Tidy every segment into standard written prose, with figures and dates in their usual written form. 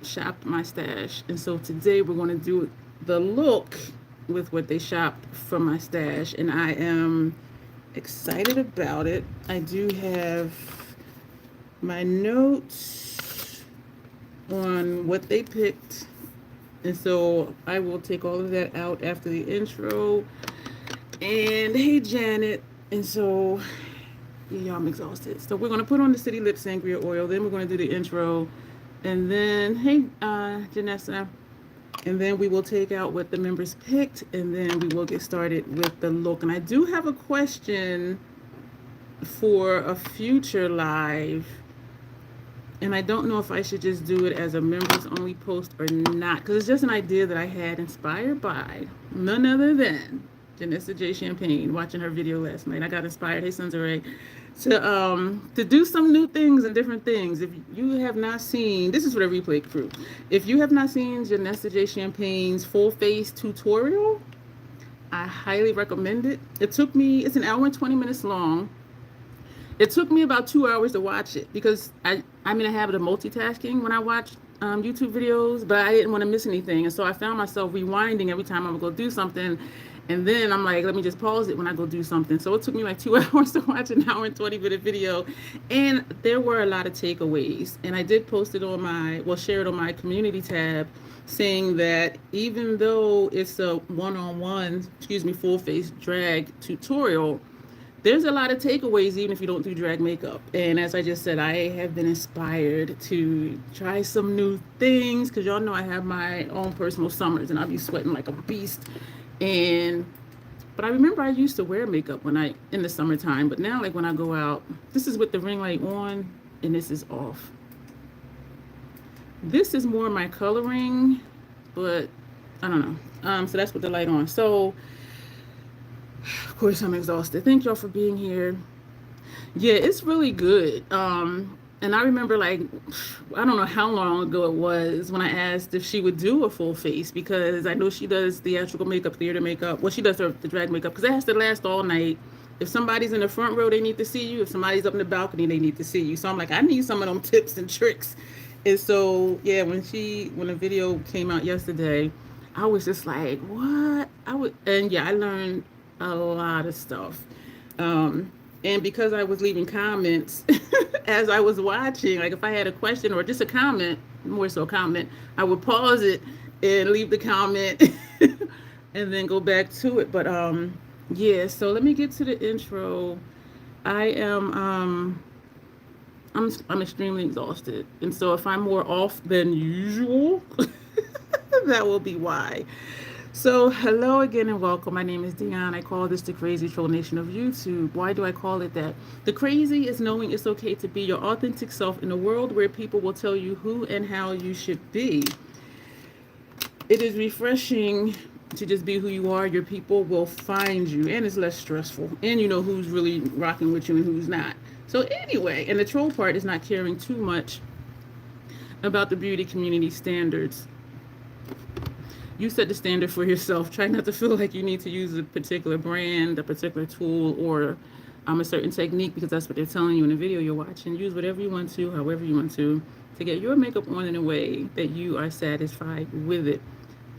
shopped my stash. And so today we're going to do the look with what they shopped from my stash. And I am excited about it. I do have my notes on what they picked. And so I will take all of that out after the intro. And hey, Janet. And so, yeah, y'all, I'm exhausted. So we're going to put on the City Lip Sangria oil. Then we're going to do the intro. And then, hey, Janessa. And then we will take out what the members picked. And then we will get started with the look. And I do have a question for a future live. And I don't know if I should just do it as a members only post or not. Because it's just an idea that I had inspired by none other than Janessa J. Champagne, watching her video last night. I got inspired, hey Sunsaray, to do some new things and different things. If you have not seen, this is for the replay crew. If you have not seen Janessa J. Champagne's full face tutorial, I highly recommend it. It took me, it's an hour and 20 minutes long. It took me about 2 hours to watch it because I'm in a habit of multitasking when I watch YouTube videos, but I didn't want to miss anything. And so I found myself rewinding every time I would go do something. And then I'm like, let me just pause it when I go do something. So it took me like 2 hours to watch an hour and 20-minute video. And there were a lot of takeaways. And I did post it on share it on my community tab, saying that even though it's a one-on-one, full face drag tutorial, there's a lot of takeaways even if you don't do drag makeup. And as I just said, I have been inspired to try some new things because y'all know I have my own personal summers and I'll be sweating like a beast. But I remember I used to wear makeup in the summertime, but now like when I go out, this is with the ring light on and this is off. This is more my coloring, but I don't know. So that's with the light on. So of course, I'm exhausted. Thank y'all for being here. Yeah, it's really good. And I remember like, I don't know how long ago it was when I asked if she would do a full face because I know she does theatrical makeup, theater makeup. Well, she does the drag makeup because it has to last all night. If somebody's in the front row, they need to see you. If somebody's up in the balcony, they need to see you. So I'm like, I need some of them tips and tricks. And so, yeah, when the video came out yesterday, I was just like, what? I learned a lot of stuff. And because I was leaving comments as I was watching, like if I had a question or just a comment, more so a comment, I would pause it and leave the comment and then go back to it. But yeah, so let me get to the intro. I'm extremely exhausted. And so if I'm more off than usual, that will be why. So hello again and welcome. My name is Dion. I call this the crazy troll nation of YouTube. Why do I call it that? The crazy is knowing it's okay to be your authentic self in a world where people will tell you who and how you should be. It is refreshing to just be who you are. Your people will find you and it's less stressful. And you know who's really rocking with you and who's not. So anyway, and the troll part is not caring too much about the beauty community standards. You set the standard for yourself. Try not to feel like you need to use a particular brand, a particular tool, or a certain technique because that's what they're telling you in the video you're watching. Use whatever you want to, however you want to get your makeup on in a way that you are satisfied with it.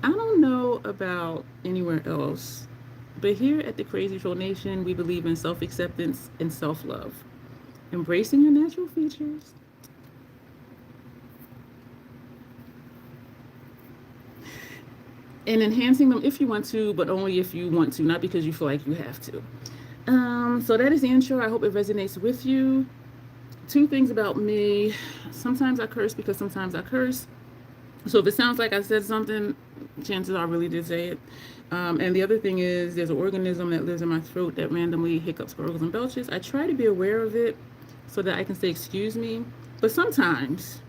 I don't know about anywhere else, but here at the Crazy Troll Nation, we believe in self-acceptance and self-love. Embracing your natural features. And enhancing them if you want to, but only if you want to, not because you feel like you have to. So that is the intro. I hope it resonates with you. 2 things about me. Sometimes I curse because sometimes I curse. So if it sounds like I said something, chances are I really did say it. And the other thing is there's an organism that lives in my throat that randomly hiccups, gurgles, and belches. I try to be aware of it so that I can say, excuse me. But sometimes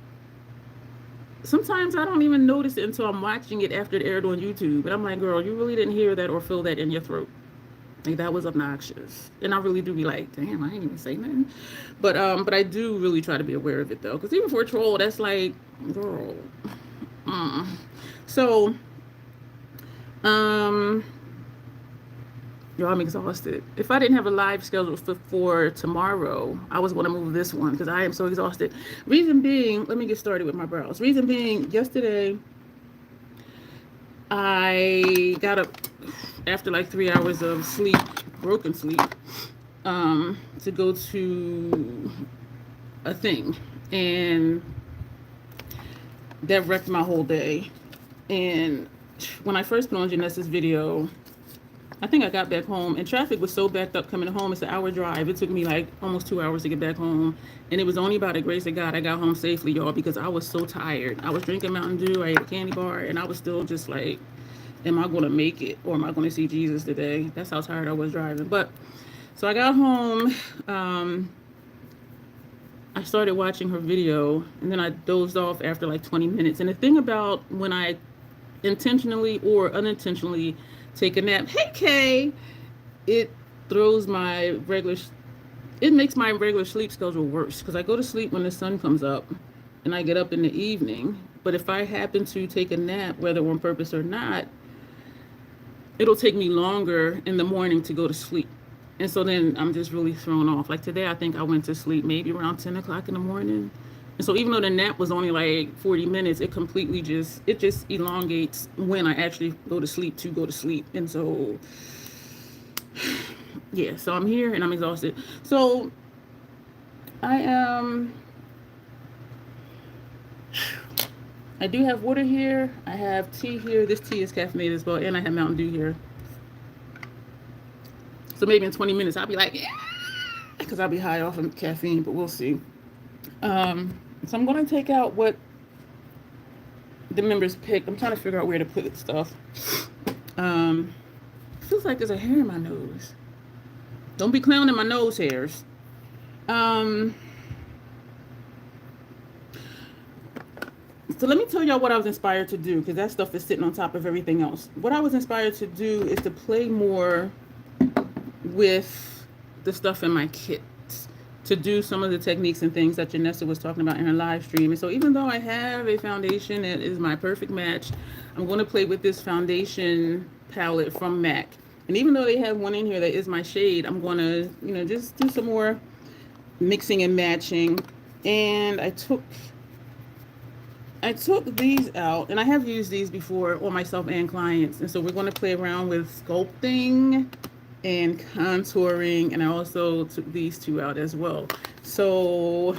I don't even notice it until I'm watching it after it aired on YouTube. And I'm like, girl, you really didn't hear that or feel that in your throat. Like that was obnoxious. And I really do be like, damn, I ain't even say nothing. But I do really try to be aware of it though. Because even for a troll, that's like, girl. So, Yo, I'm exhausted. If I didn't have a live schedule for tomorrow, I was going to move this one because I am so exhausted. Reason being, let me get started with my brows. Reason being, yesterday I got up after like 3 hours of sleep, broken sleep, to go to a thing, and that wrecked my whole day. And when I first put on Janessa's video, I think I got back home and traffic was so backed up coming home. It's an hour drive. It took me like almost 2 hours to get back home. And it was only by the grace of God I got home safely, y'all, because I was so tired. I was drinking Mountain Dew, I ate a candy bar, and I was still just like, am I going to make it, or am I going to see Jesus today? That's how tired I was driving. But so I got home. I started watching her video, and then I dozed off after like 20 minutes. And the thing about when I intentionally or unintentionally take a nap, hey Kay, it throws my regular, it makes my regular sleep schedule worse because I go to sleep when the sun comes up and I get up in the evening. But if I happen to take a nap, whether on purpose or not, it'll take me longer in the morning to go to sleep. And so then I'm just really thrown off. Like today, I think I went to sleep maybe around 10 o'clock in the morning. And so even though the nap was only like 40 minutes, it completely just elongates when I actually go to sleep. And so, yeah, so I'm here and I'm exhausted. So I do have water here. I have tea here. This tea is caffeinated as well. And I have Mountain Dew here. So maybe in 20 minutes, I'll be like, yeah, because I'll be high off of caffeine, but we'll see. So I'm going to take out what the members picked. I'm trying to figure out where to put stuff. Feels like there's a hair in my nose. Don't be clowning my nose hairs. So let me tell y'all what I was inspired to do, because that stuff is sitting on top of everything else. What I was inspired to do is to play more with the stuff in my kits, to do some of the techniques and things that Janessa was talking about in her live stream. And so even though I have a foundation that is my perfect match, I'm going to play with this foundation palette from MAC. And even though they have one in here that is my shade, I'm going to, just do some more mixing and matching. And I took these out, and I have used these before on myself and clients. And so we're going to play around with sculpting and contouring, and I also took these two out as well. So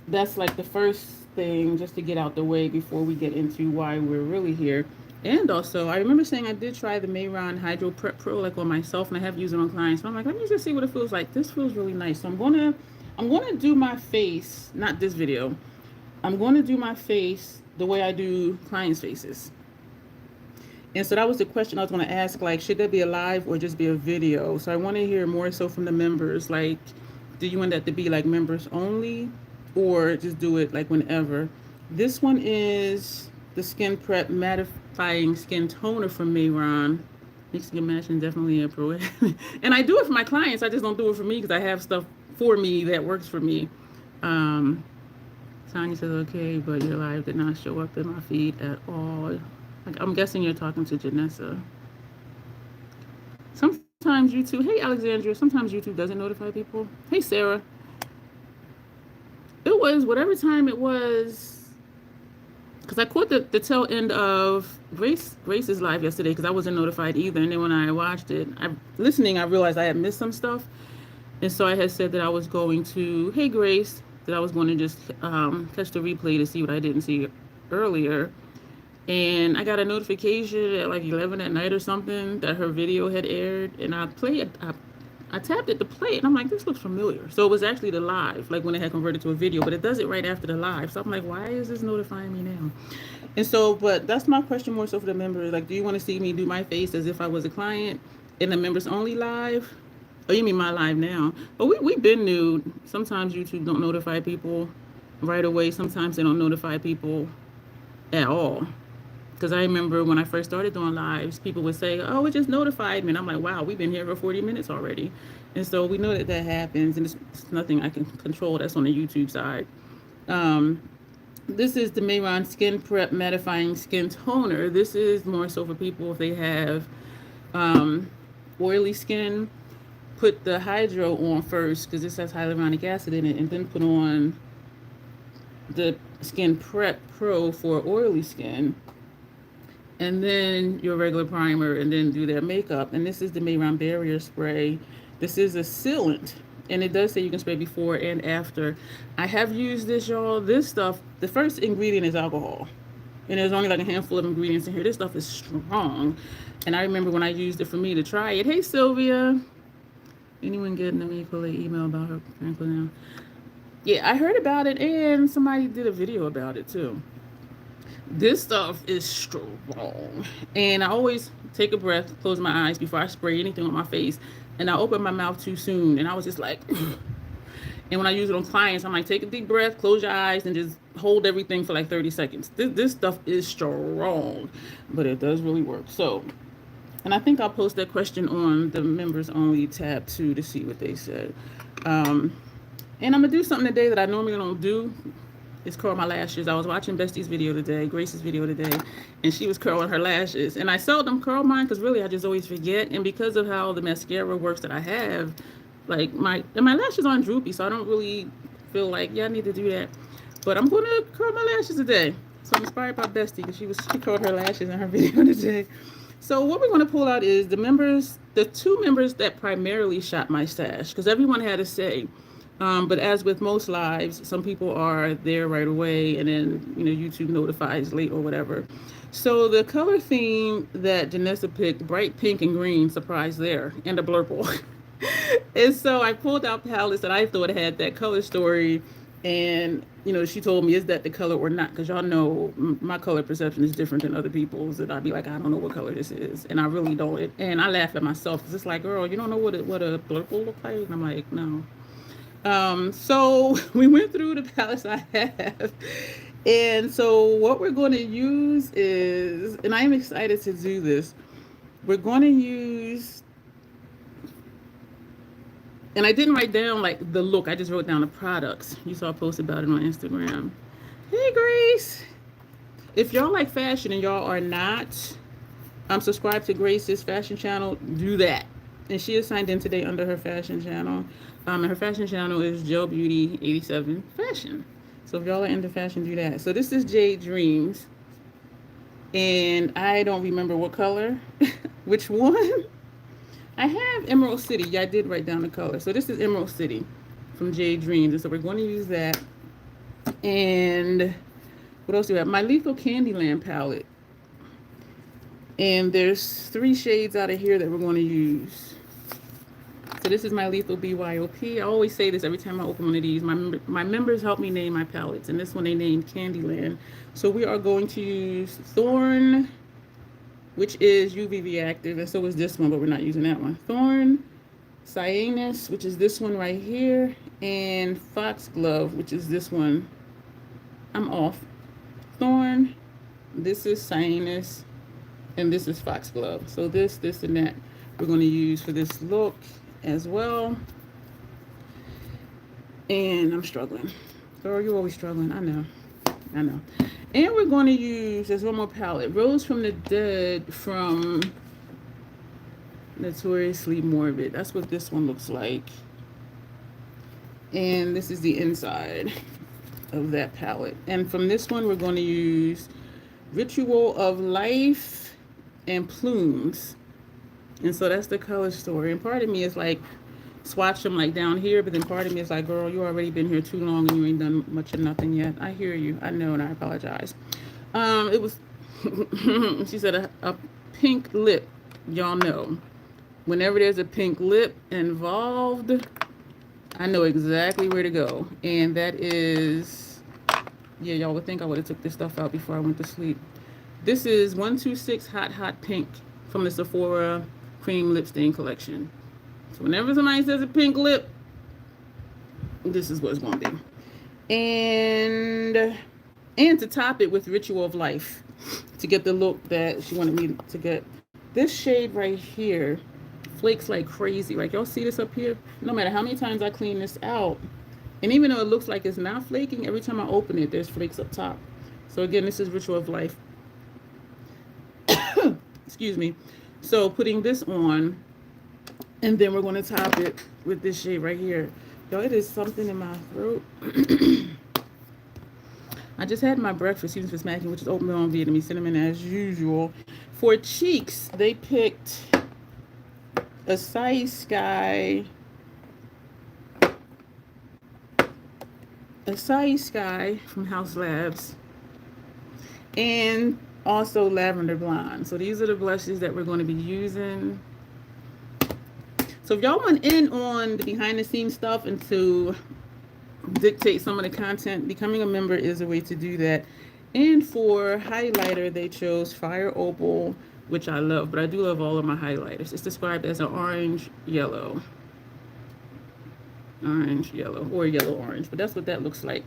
that's like the first thing, just to get out the way before we get into why we're really here. And also, I remember saying I did try the Mayron Hydro Prep Pro like on myself, and I have used it on clients. So I'm like, let me just see what it feels like. This feels really nice. So I'm gonna do my face, not this video. I'm going to do my face the way I do clients' faces. And so that was the question I was going to ask, like, should that be a live or just be a video? So I want to hear more so from the members, like, do you want that to be like members only, or just do it like whenever? This one is the Skin Prep Mattifying Skin Toner from Mayron. Mixing and matching, definitely a pro. And I do it for my clients. I just don't do it for me because I have stuff for me that works for me. Tanya says, okay, but your live did not show up in my feed at all. I'm guessing you're talking to Janessa. Sometimes YouTube, hey Alexandria, sometimes YouTube doesn't notify people. Hey Sarah. It was whatever time it was, because I caught the tail end of Grace's live yesterday because I wasn't notified either. And then when I watched it, I realized I had missed some stuff. And so I had said that I was going to, hey Grace, that I was going to just catch the replay to see what I didn't see earlier. And I got a notification at like 11 at night or something that her video had aired. And I tapped it to play it. And I'm like, this looks familiar. So it was actually the live, like when it had converted to a video. But it does it right after the live. So I'm like, why is this notifying me now? And so, but that's my question more so for the members. Like, do you want to see me do my face as if I was a client in the members only live? Oh, you mean my live now? But we've been new. Sometimes YouTube don't notify people right away. Sometimes they don't notify people at all. Because I remember when I first started doing lives, people would say, oh, it just notified me. And I'm like, wow, we've been here for 40 minutes already. And so we know that happens, and it's nothing I can control. That's on the YouTube side. This is the Mayron Skin Prep Mattifying Skin Toner. This is more so for people if they have oily skin, put the hydro on first because this has hyaluronic acid in it, and then put on the Skin Prep Pro for oily skin, and then your regular primer, and then do their makeup. And this is the Mayron Barrier Spray. This is a sealant, and it does say you can spray before and after. I have used this, y'all. This stuff, the first ingredient is alcohol, and there's only like a handful of ingredients in here. This stuff is strong, and I remember when I used it for me to try it. Hey, Sylvia. Anyone getting an email about her ankle now? Yeah, I heard about it, and somebody did a video about it too. This stuff is strong, and I always take a breath, close my eyes before I spray anything on my face, and I open my mouth too soon, and I was just like, and when I use it on clients, I'm like, take a deep breath, close your eyes, and just hold everything for like 30 seconds. This stuff is strong, but it does really work. So, and I think I'll post that question on the members only tab too to see what they said. And I'm gonna do something today that I normally don't do. Is curl my lashes. I was watching Bestie's video today, Grace's video today, and she was curling her lashes. And I seldom curl mine because really I just always forget. And because of how the mascara works that I have, like my lashes aren't droopy, so I don't really feel like, yeah, I need to do that. But I'm gonna curl my lashes today. So I'm inspired by Bestie because she curled her lashes in her video today. So what we're gonna pull out is the two members that primarily shot my stash, because everyone had a say. But as with most lives, some people are there right away, and then YouTube notifies late or whatever. So the color theme that Janessa picked, bright pink and green, surprise there, and a blurple. And so I pulled out palettes that I thought had that color story, and she told me, is that the color or not? Because y'all know my color perception is different than other people's, and I'd be like, I don't know what color this is, and I really don't. And I laugh at myself because it's like, girl, you don't know what a blurple look like? And I'm like, no. So we went through the palettes I have, and so what we're going to use is, and I am excited to do this, we're going to use, and I didn't write down like the look, I just wrote down the products. You saw a post about it on Instagram. Hey, Grace. If y'all like fashion and y'all are not subscribed to Grace's fashion channel, do that. And she is signed in today under her fashion channel. And her fashion channel is Gel Beauty 87 Fashion. So if y'all are into fashion, do that. So this is Jade Dreams. And I don't remember what color, which one. I have Emerald City. Yeah, I did write down the color. So this is Emerald City from Jade Dreams. And so we're going to use that. And what else do we have? My Lethal Candyland palette. And there's 3 shades out of here that we're going to use. So this is my Lethal BYOP. I always say this every time I open one of these. My members help me name my palettes, and this one they named Candyland. So we are going to use Thorn, which is UV reactive, and so is this one, but we're not using that one. Thorn, Cyanus, which is this one right here, and Foxglove, which is this one. I'm off. Thorn, this is Cyanus, and this is Foxglove. So this, and that we're going to use for this look as well. And I'm struggling. Girl, you're always struggling. I know. And we're going to use, there's one more palette, Rose from the Dead from Notoriously Morbid. That's what this one looks like. And this is the inside of that palette. And from this one, we're going to use Ritual of Life and Plumes. And so that's the color story. And part of me is like, swatch them like down here, but then part of me is like, girl, you already been here too long and you ain't done much of nothing yet. I hear you. I know, and I apologize. It was, she said a pink lip. Y'all know, whenever there's a pink lip involved, I know exactly where to go. And that is, yeah, y'all would think I would have took this stuff out before I went to sleep. This is 126 Hot Pink from the Sephora Cream Lip Stain Collection. So whenever somebody says a pink lip, this is what it's going to be. And to top it with Ritual of Life, to get the look that she wanted me to get. This shade right here flakes like crazy. Like, y'all see this up here? No matter how many times I clean this out, and even though it looks like it's not flaking, every time I open it, there's flakes up top. So again, this is Ritual of Life. Excuse me. So putting this on, And then we're going to top it with this shade right here. Yo, it is something in my throat. I just had my breakfast, excuse me for smacking, which is oatmeal and Vietnamese cinnamon as usual. For cheeks, they picked Acai Sky. Acai Sky from House Labs. And also Lavender Blonde. So these are the blushes that we're going to be using. So if y'all want in on the behind the scenes stuff and to dictate some of the content, becoming a member is a way to do that. And for highlighter, they chose Fire Opal, which I love, but I do love all of my highlighters. It's described as an orange yellow, or yellow orange, but that's what that looks like.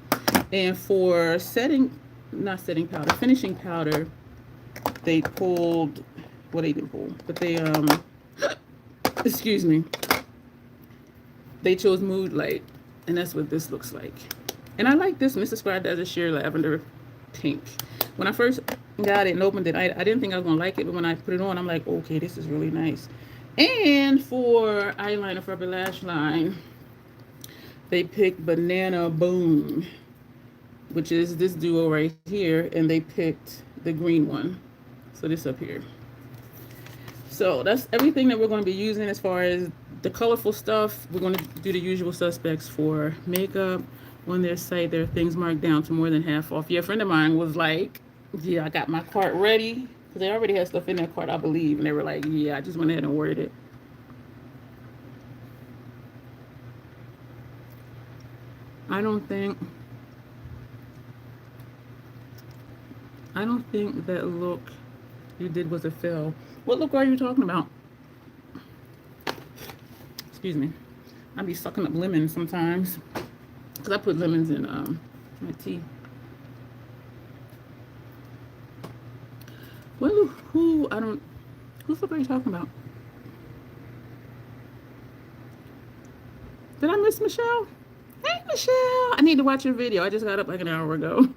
And for finishing powder, they pulled, well, they didn't pull, but they excuse me, they chose Mood Light, and that's what this looks like. And I like this one. It's described as a sheer lavender pink. When I first got it and opened it, I didn't think I was gonna like it, but when I put it on, I'm like, okay, this is really nice. And for eyeliner for upper lash line, they picked Banana Boom, which is this duo right here, and they picked the green one. So this up here. So that's everything that we're going to be using as far as the colorful stuff. We're going to do the usual suspects for makeup. On their site, there are things marked down to more than half off. Yeah, a friend of mine was like, yeah, I got my cart ready. Because they already had stuff in their cart, I believe. And they were like, yeah, I just went ahead and ordered it. I don't think that look you did was a fail. What look are you talking about? Excuse me. I be sucking up lemons sometimes. Because I put lemons in my tea. Whose look are you talking about? Did I miss Michelle? Hey, Michelle. I need to watch your video. I just got up like an hour ago.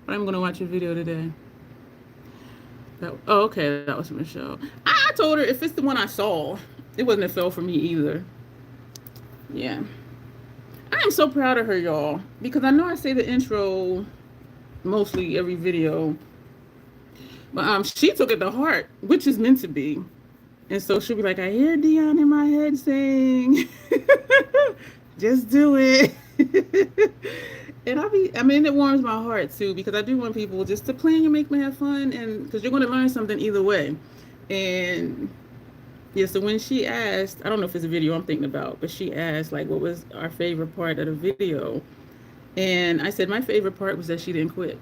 But I'm going to watch your video today. Oh, okay. That was Michelle. I told her if it's the one I saw, it wasn't a fail for me either. Yeah. I am so proud of her, y'all. Because I know I say the intro mostly every video. But she took it to heart, which is meant to be. And so she'll be like, I hear Dion in my head saying, just do it. And it warms my heart too, because I do want people just to plan and make me have fun, and because you're going to learn something either way. And yeah, so when she asked, I don't know if it's a video I'm thinking about, but she asked like, what was our favorite part of the video? And I said my favorite part was that she didn't quit,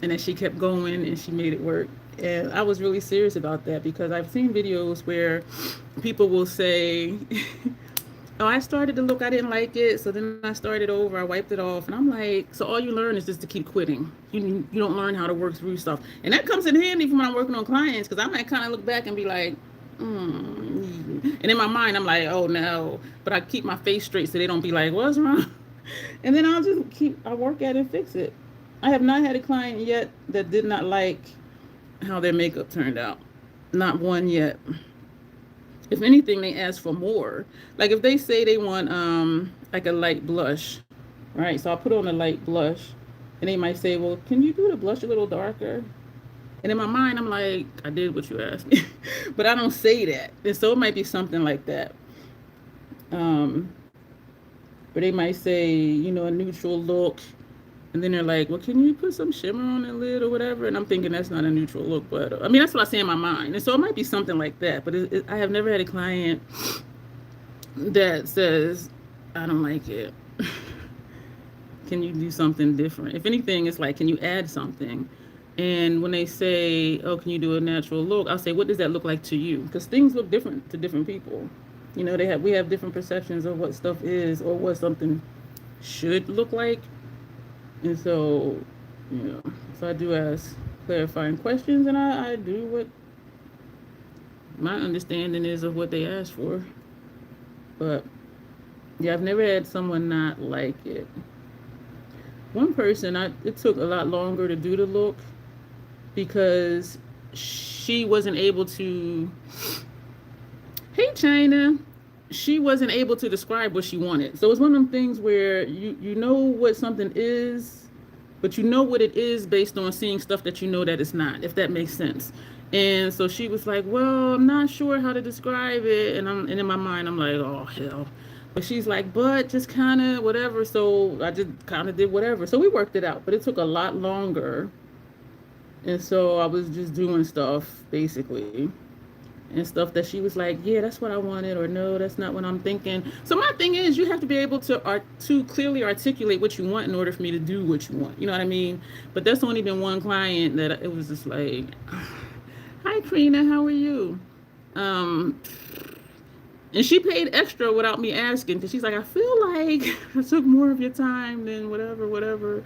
and that she kept going and she made it work. And I was really serious about that, because I've seen videos where people will say, oh, I started the look, I didn't like it, so then I started over, I wiped it off. And I'm like, so all you learn is just to keep quitting. You don't learn how to work through stuff. And that comes in handy when I'm working on clients, because I might kind of look back and be like, And in my mind, I'm like, oh no. But I keep my face straight so they don't be like, what's wrong? And then I work at it and fix it. I have not had a client yet that did not like how their makeup turned out. Not one yet. If anything, they ask for more. Like if they say they want like a light blush, right? So I'll put on a light blush, and they might say, well, can you do the blush a little darker? And in my mind, I'm like, I did what you asked me. But I don't say that. And so it might be something like that. But they might say, a neutral look. And then they're like, well, can you put some shimmer on the lid or whatever? And I'm thinking that's not a neutral look. But that's what I say in my mind. And so it might be something like that. But I have never had a client that says, I don't like it. Can you do something different? If anything, it's like, can you add something? And when they say, oh, can you do a natural look? I'll say, what does that look like to you? Because things look different to different people. We have different perceptions of what stuff is or what something should look like. And so, so I do ask clarifying questions, and I do what my understanding is of what they asked for. But yeah, I've never had someone not like it. One person, it took a lot longer to do the look because she wasn't able to. Hey, China. she wasn't able to describe what she wanted. So it's one of them things where you know what something is, but you know what it is based on seeing stuff that you know that it's not, if that makes sense. And so she was like, well, I'm not sure how to describe it. And in my mind, I'm like, oh, hell. But she's like, but just kind of whatever. So I just kind of did whatever. So we worked it out, but it took a lot longer. And so I was just doing stuff, basically. And stuff that she was like, yeah, that's what I wanted, or no, that's not what I'm thinking. So my thing is, you have to be able to clearly articulate what you want in order for me to do what you want. You know what I mean? But that's only been one client that it was just like, hi, Trina, how are you? And she paid extra without me asking, because she's like, I feel like I took more of your time than whatever.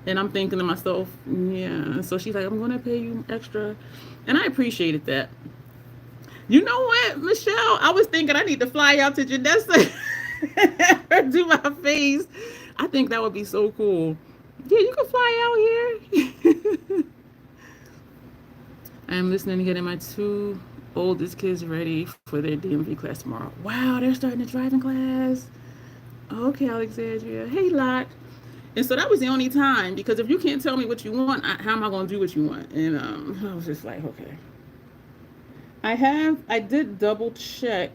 And I'm thinking to myself, yeah. So she's like, I'm going to pay you extra. And I appreciated that. You know what, Michelle? I was thinking I need to fly out to Janessa and do my face. I think that would be so cool. Yeah, you can fly out here. I'm listening to getting my 2 oldest kids ready for their DMV class tomorrow. Wow, they're starting the driving class. Okay, Alexandria. Hey, Lot. And so that was the only time, because if you can't tell me what you want, how am I going to do what you want? And I was just like, okay. I did double check.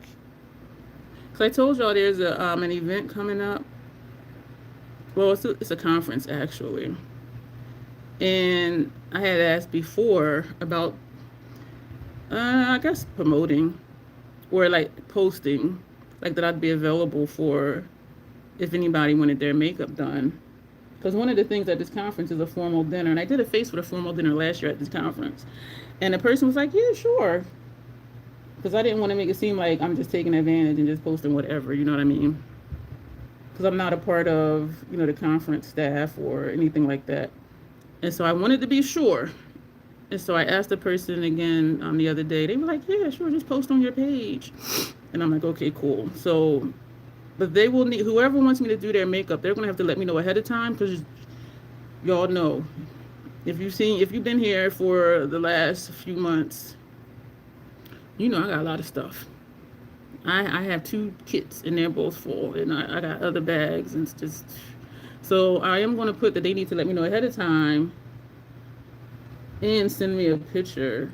So I told y'all there's an event coming up. Well, it's a conference, actually. And I had asked before about, I guess, promoting or like posting, like that I'd be available for if anybody wanted their makeup done. Because one of the things at this conference is a formal dinner. And I did a face for the formal dinner last year at this conference. And the person was like, yeah, sure. Because I didn't want to make it seem like I'm just taking advantage and just posting whatever, you know what I mean? Because I'm not a part of, the conference staff or anything like that. And so I wanted to be sure. And so I asked the person again the other day. They were like, yeah, sure, just post on your page. And I'm like, okay, cool. So, but they will need, whoever wants me to do their makeup, they're going to have to let me know ahead of time, because y'all know, if you've been here for the last few months, I got a lot of stuff. I have 2 kits and they're both full, and I got other bags, and it's just, so I am going to put that they need to let me know ahead of time and send me a picture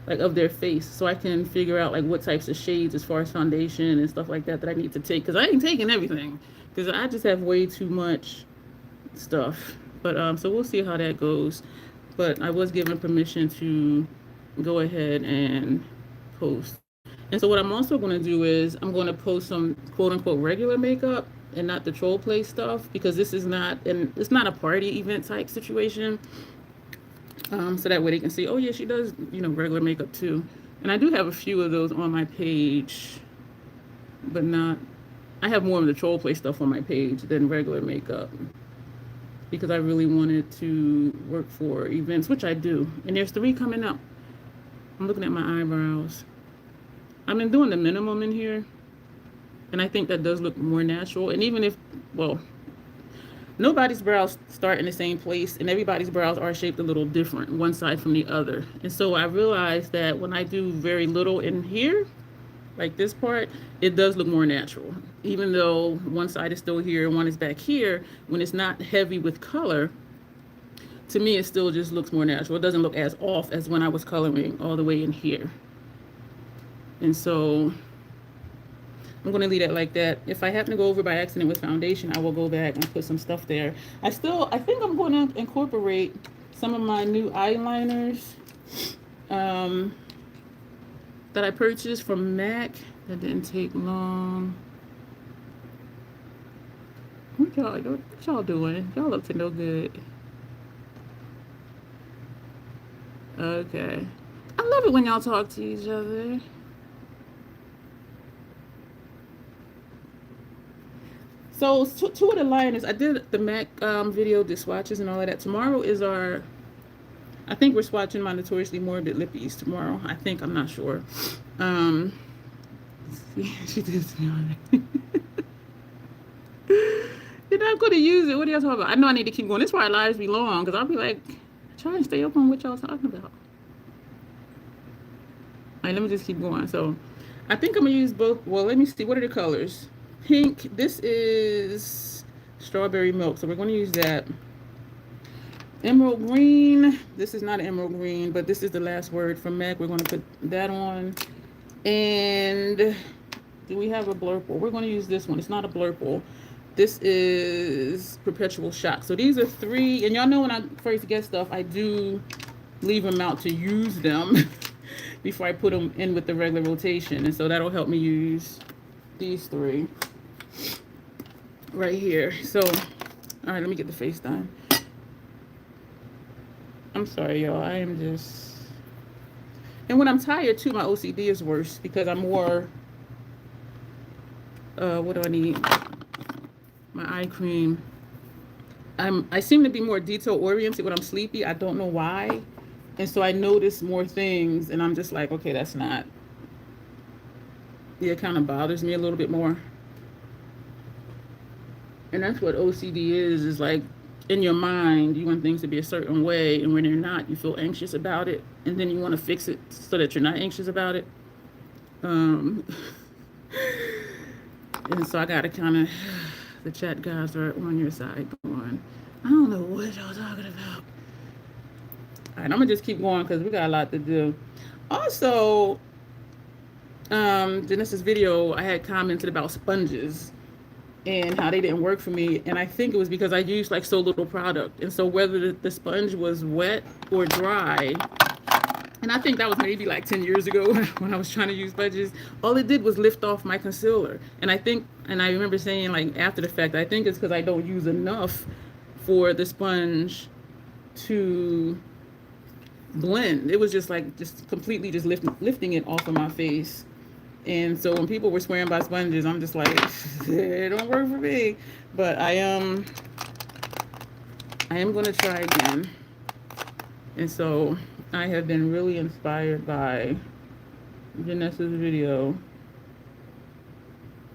like of their face, so I can figure out like what types of shades as far as foundation and stuff like that I need to take, because I ain't taking everything, because I just have way too much stuff. But so we'll see how that goes. But I was given permission to go ahead and post. And so what I'm also going to do is I'm going to post some quote unquote regular makeup and not the troll play stuff, because this is not, and it's not a party event type situation. So that way they can see, oh yeah, she does, regular makeup too. And I do have a few of those on my page, but I have more of the troll play stuff on my page than regular makeup, because I really wanted to work for events, which I do. And there's 3 coming up. I'm looking at my eyebrows. I've been doing the minimum in here, and I think that does look more natural. And even if, nobody's brows start in the same place, and everybody's brows are shaped a little different, one side from the other. And so I realized that when I do very little in here, like this part, it does look more natural. Even though one side is still here and one is back here, when it's not heavy with color, to me, it still just looks more natural. It doesn't look as off as when I was coloring all the way in here. And so I'm going to leave it like that. If I happen to go over by accident with foundation, I will go back and put some stuff there. I think I'm going to incorporate some of my new eyeliners that I purchased from MAC. That didn't take long. What y'all doing? Y'all up to no good. Okay. I love it when y'all talk to each other. So 2 of the liners, I did the MAC video, the swatches and all of that. Tomorrow is I think we're swatching my Notoriously Morbid Lippies tomorrow. I'm not sure. She did to me already. You're not going to use it. What are y'all talking about? I know I need to keep going. This is why lives be long, because I'll be like, trying to stay up on what y'all talking about. All right, let me just keep going. So I think I'm gonna use both. Well, let me see. What are the colors? Pink. This is strawberry milk, so we're gonna use that. Emerald green. This is not emerald green, but this is the last word from Meg. We're gonna put that on. And do we have a blurple? We're gonna use this one. It's not a blurple. This is perpetual shock. So these are three, and y'all know when I first get stuff, I do leave them out to use them before I put them in with the regular rotation. And so that'll help me use these three right here. So, all right, let me get the face done. I'm sorry, y'all. I am just... And when I'm tired, too, my OCD is worse because I'm more... what do I need? My eye cream. I seem to be more detail oriented when I'm sleepy. I don't know why. And so I notice more things and I'm just like, okay, that's not. Yeah, it kind of bothers me a little bit more. And that's what OCD is like in your mind, you want things to be a certain way. And when they're not, you feel anxious about it. And then you want to fix it so that you're not anxious about it. And so I got to kind of... The chat guys are on your side going, I don't know what y'all talking about. All right, I'm gonna just keep going because we got a lot to do. Also, Genesis video, I had commented about sponges and how they didn't work for me. And I think it was because I used like so little product. And so whether the sponge was wet or dry, and I think that was maybe like 10 years ago when I was trying to use sponges, all it did was lift off my concealer. And I think, and I remember saying like after the fact, I think it's because I don't use enough for the sponge to blend. It was just like, just completely just lifting it off of my face. And so when people were swearing by sponges, I'm just like, it don't work for me. But I am going to try again. And so I have been really inspired by Vanessa's video.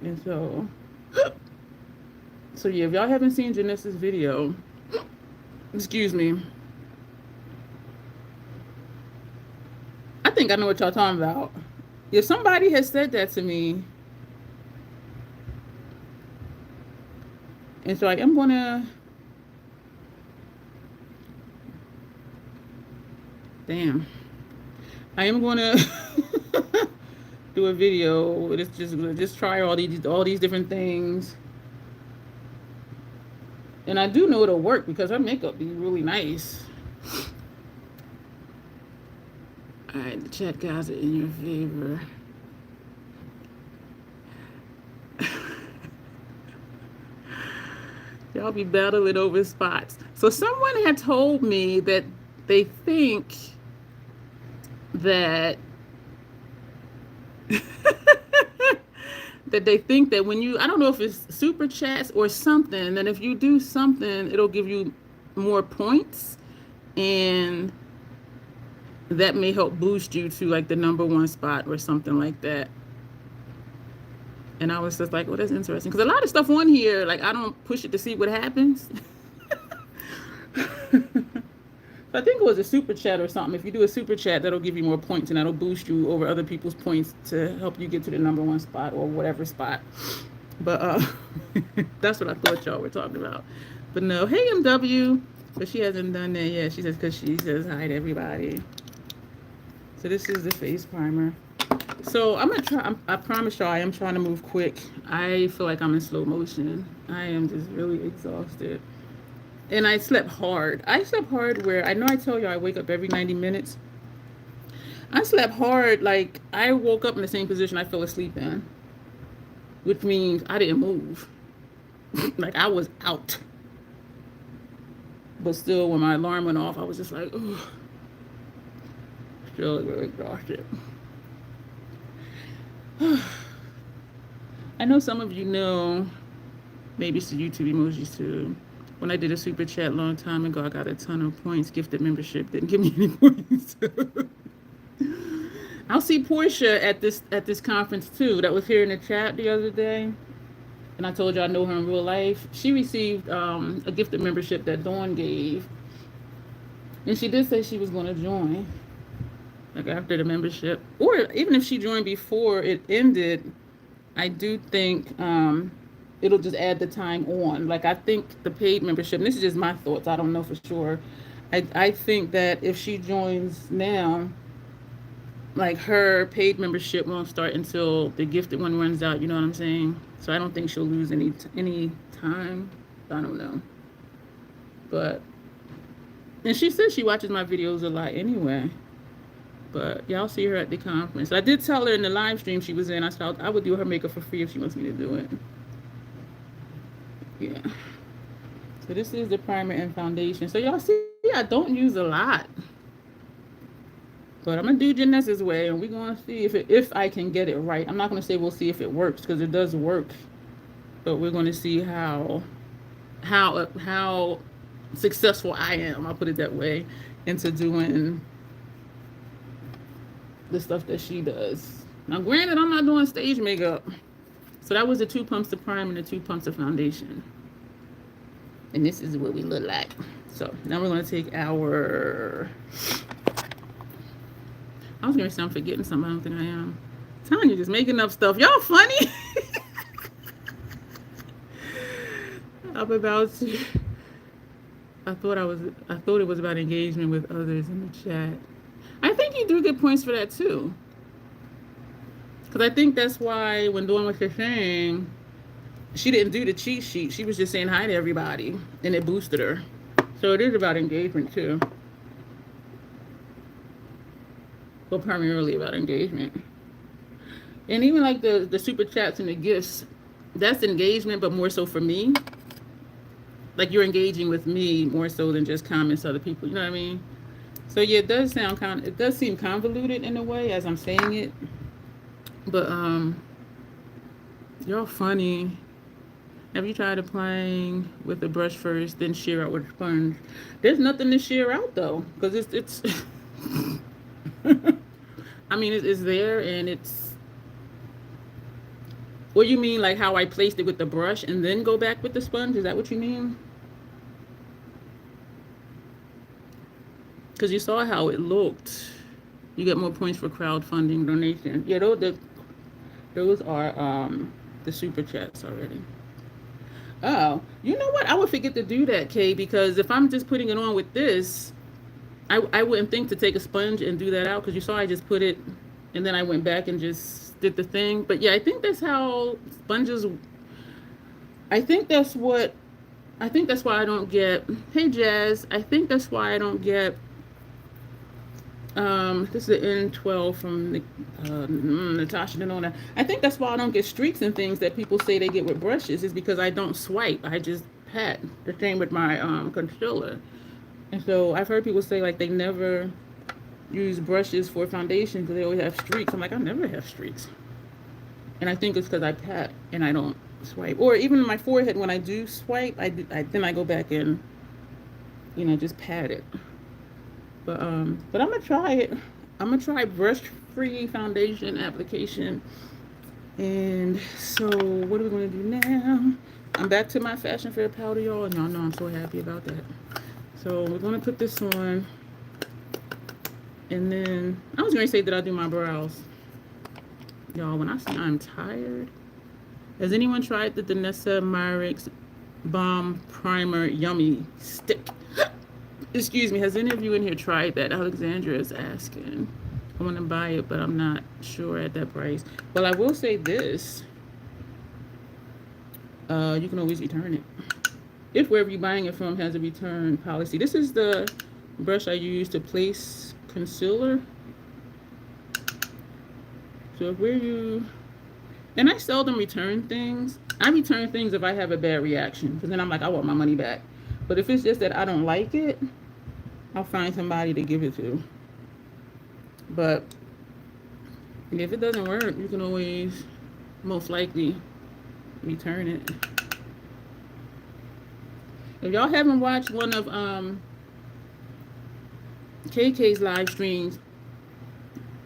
And so yeah, if y'all haven't seen Vanessa's video, excuse me, I think I know what y'all talking about. If somebody has said that to me, and so I am gonna, I am gonna do a video. It's just try all these different things, and I do know it'll work because her makeup be really nice. All right, the chat guys are in your favor. Y'all be battling over spots. So someone had told me that they think that that when you, I don't know if it's super chats or something, that if you do something, it'll give you more points, and that may help boost you to like the #1 spot or something like that. And I was just like, well, that's interesting. Because a lot of stuff on here, like I don't push it to see what happens. I think it was a super chat or something. If you do a super chat, that'll give you more points and that'll boost you over other people's points to help you get to the #1 spot or whatever spot. But that's what I thought y'all were talking about. But no, hey MW. But she hasn't done that yet. She says because she says hi to everybody. So this is the face primer. So I'm gonna try. I promise y'all, I am trying to move quick. I feel like I'm in slow motion. I am just really exhausted. And I slept hard. I slept hard where, I know I tell you I wake up every 90 minutes. I slept hard, like I woke up in the same position I fell asleep in. Which means I didn't move. Like I was out. But still, when my alarm went off, I was just like, oh. Still really exhausted. I know some of you know, maybe it's the YouTube emojis too. When I did a super chat a long time ago, I got a ton of points. Gifted membership didn't give me any points. I'll see Portia at this conference too. That was here in the chat the other day, and I told you I know her in real life. She received a gifted membership that Dawn gave, and she did say she was going to join. like after the membership, or even if she joined before it ended, I do think it'll just add the time on. Like I think the paid membership, and this is just my thoughts, I don't know for sure. I think that if she joins now, like her paid membership won't start until the gifted one runs out, you know what I'm saying? So I don't think she'll lose any time. I don't know. But and she says she watches my videos a lot anyway. But y'all see her at the conference. I did tell her in the live stream she was in, I said I would do her makeup for free if she wants me to do it. Yeah. So this is the primer and foundation. So y'all see I don't use a lot. But I'm gonna do Janessa's way, and we're gonna see if I can get it right. I'm not gonna say we'll see if it works, because it does work. But we're gonna see how successful I am, I'll put it that way, into doing the stuff that she does. Now granted, I'm not doing stage makeup. So that was the 2 pumps of primer and the 2 pumps of foundation. And this is what we look like. So now we're going to take our... I was going to say I'm forgetting something. I don't think I am. I'm telling you, just making up stuff. Y'all funny. I'm about to... I thought it was about engagement with others in the chat. I think you do get points for that too. Because I think that's why when doing what you're saying, she didn't do the cheat sheet. She was just saying hi to everybody, and it boosted her. So it is about engagement too. Well, primarily about engagement. And even like the super chats and the gifts, that's engagement, but more so for me. Like you're engaging with me more so than just comments to other people. You know what I mean? So yeah, it does seem convoluted in a way as I'm saying it. But y'all funny. Have you tried applying with a brush first, then sheer out with a sponge? There's nothing to sheer out though, because it's I mean it's there, and it's... What you mean, like how I placed it with the brush and then go back with the sponge? Is that what you mean? Because you saw how it looked. You get more points for crowdfunding donation. Yeah, those are the super chats already. Oh, you know what? I would forget to do that, Kay, because if I'm just putting it on with this, I wouldn't think to take a sponge and do that out, because you saw I just put it, and then I went back and just did the thing. But yeah, I think that's how sponges... I think that's why I don't get... Hey, Jazz. I think that's why I don't get... this is the N12 from Natasha Denona. I think that's why I don't get streaks and things that people say they get with brushes, is because I don't swipe. I just pat. The same with my concealer. And so I've heard people say like they never use brushes for foundation because they always have streaks. I'm like, I never have streaks. And I think it's because I pat and I don't swipe. Or even my forehead, when I do swipe, then I go back and, you know, just pat it. But I'm gonna try it. I'm gonna try brush-free foundation application. And so what are we gonna do now? I'm back to my Fashion Fair powder, y'all, and y'all know I'm so happy about that. So we're gonna put this on, and then I was gonna say that I'll do my brows. Y'all, when I say I'm tired, has anyone tried the Danessa Myricks Balm Primer Yummy Stick? Excuse me, has any of you in here tried that? Alexandra is asking. I want to buy it, but I'm not sure at that price. Well, I will say this. You can always return it. If wherever you're buying it from has a return policy. This is the brush I use to place concealer. So if and I seldom return things. I return things if I have a bad reaction, because then I'm like, I want my money back. But if it's just that I don't like it, I'll find somebody to give it to. But if it doesn't work, you can always most likely return it. If y'all haven't watched one of KK's live streams,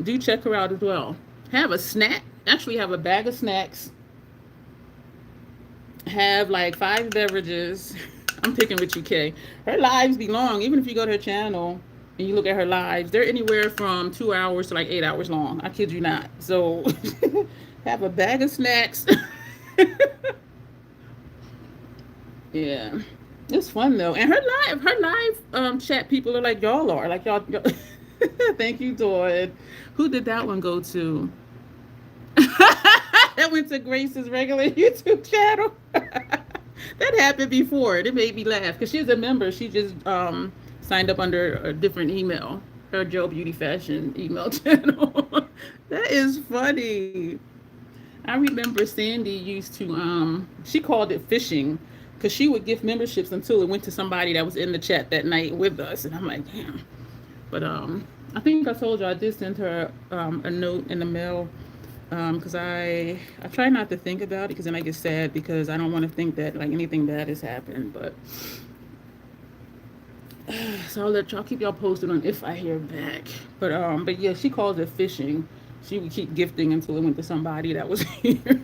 do check her out as well. Have a snack. Actually have a bag of snacks. Have like 5 beverages. I'm picking with you, Kay. Her lives be long. Even if you go to her channel, and you look at her lives, they're anywhere from 2 hours to like 8 hours long. I kid you not. So have a bag of snacks. Yeah, it's fun though. And her live chat people are like y'all are like y'all. Thank you, Dawn. Who did that one go to? That went to Grace's regular YouTube channel. That happened before. It made me laugh because she's a member. She just signed up under a different email, her Joe Beauty Fashion email channel. That is funny. I remember Sandy used to she called it phishing because she would give memberships until it went to somebody that was in the chat that night with us, and I'm like, damn. But I think I told you I did send her a note in the mail because I try not to think about it because then I get sad because I don't want to think that like anything bad has happened. But so I'll keep y'all posted on if I hear back. But yeah, she calls it phishing. She would keep gifting until it went to somebody that was here.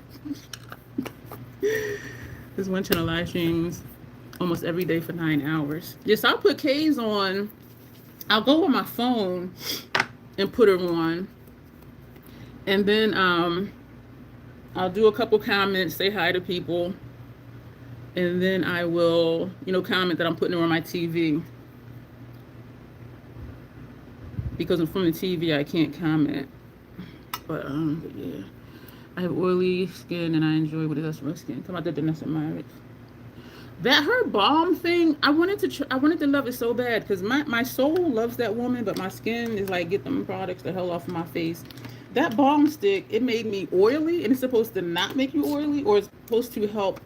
This one channel live streams almost every day for 9 hours. Yes, I'll put K's on. I'll go on my phone and put her on. And then I'll do a couple comments, say hi to people. And then I will, comment that I'm putting her on my TV. Because from the TV, I can't comment. But yeah. I have oily skin and I enjoy what it does for my skin. Come out the Dennis and Myrick. That her balm thing, I wanted to love it so bad because my soul loves that woman, but my skin is like, get them products the hell off of my face. That balm stick, it made me oily, and it's supposed to not make you oily, or it's supposed to help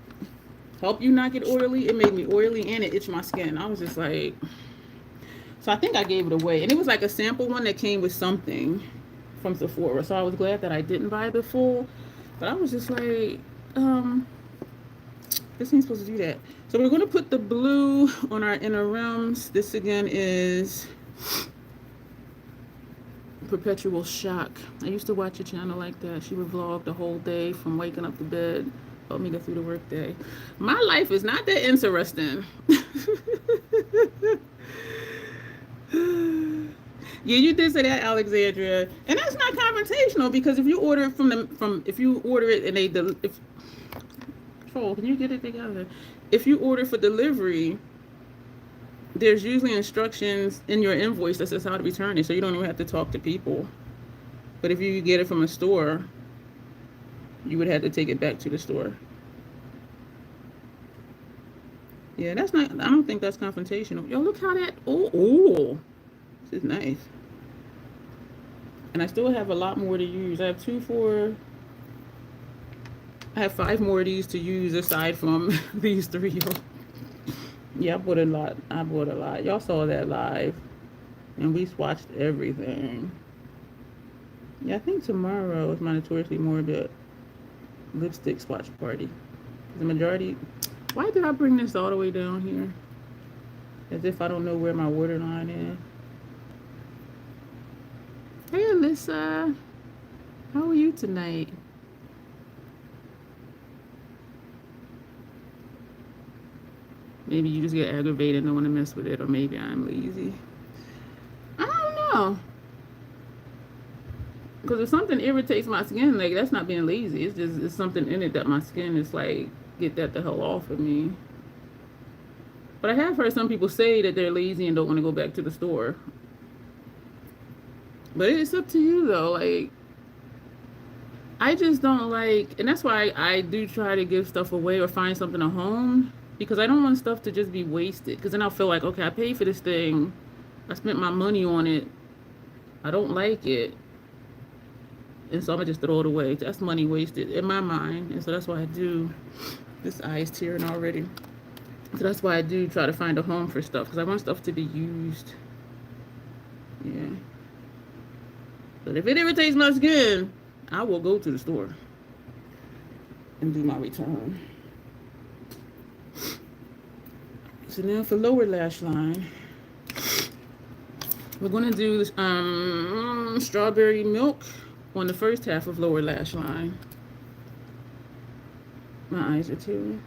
you not get oily. It made me oily and it itched my skin. I was just like, so I think I gave it away, and it was like a sample one that came with something from Sephora. So I was glad that I didn't buy the full, but I was just like, this ain't supposed to do that. So we're going to put the blue on our inner rims. This again is Perpetual Shock. I used to watch a channel like that. She would vlog the whole day from waking up to bed, help me get through the work day. My life is not that interesting. Yeah, you did say that, Alexandria, and that's not confrontational because if you order it if you order it and can you get it together? If you order for delivery, there's usually instructions in your invoice that says how to return it, so you don't even have to talk to people. But if you get it from a store, you would have to take it back to the store. Yeah, that's not. I don't think that's confrontational. Yo, look how that. Oh, this is nice. And I still have a lot more to use. I have 5 more of these to use aside from these 3. Yeah, I bought a lot. Y'all saw that live. And we swatched everything. Yeah, I think tomorrow is my Notoriously Morbid lipstick swatch party. The majority... Why did I bring this all the way down here? As if I don't know where my waterline is. Hey, Alyssa. How are you tonight? Maybe you just get aggravated and don't want to mess with it, or maybe I'm lazy. I don't know. Because if something irritates my skin, like, that's not being lazy. It's something in it that my skin is like, get that the hell off of me. But I have heard some people say that they're lazy and don't want to go back to the store. But it's up to you, though. Like, I just don't like, and that's why I do try to give stuff away or find something at home. Because I don't want stuff to just be wasted. Because then I'll feel like, okay, I paid for this thing. I spent my money on it. I don't like it. And so I'm going to just throw it away. That's money wasted in my mind. And so that's why I do. This eye is tearing already. So that's why I do try to find a home for stuff. Because I want stuff to be used. Yeah. But if it irritates my skin, I will go to the store and do my return. So now for lower lash line, we're going to do strawberry milk on the first half of lower lash line. My eyes are tearing.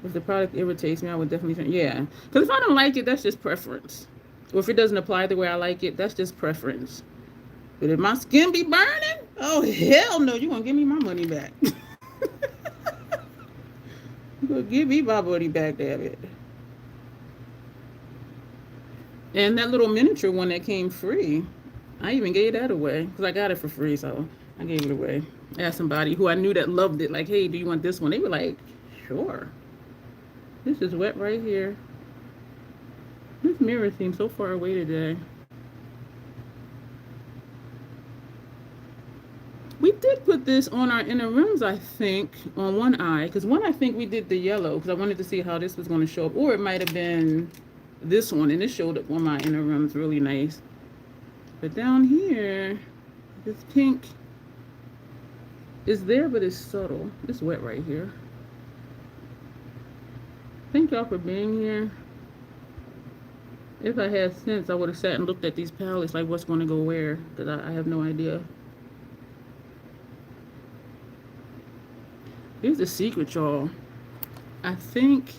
If the product irritates me, I would definitely turn. Yeah, because if I don't like it, that's just preference. Or if it doesn't apply the way I like it, that's just preference. But if my skin be burning, oh hell no, you gonna give me my money back. You gonna give me my money back, damn it. And that little miniature one that came free, I even gave that away because I got it for free, so I gave it away. I asked somebody who I knew that loved it, like, hey, do you want this one? They were like, sure. This is wet right here. This mirror seems so far away today. We did put this on our inner rims, I think, on one eye. Because one, I think we did the yellow because I wanted to see how this was going to show up. Or it might have been this one, and it showed up on my inner rims really nice. But down here, this pink is there, but it's subtle. It's wet right here. Thank y'all for being here. If I had sense, I would have sat and looked at these palettes, like what's going to go where, because I have no idea. Here's the secret, y'all. I think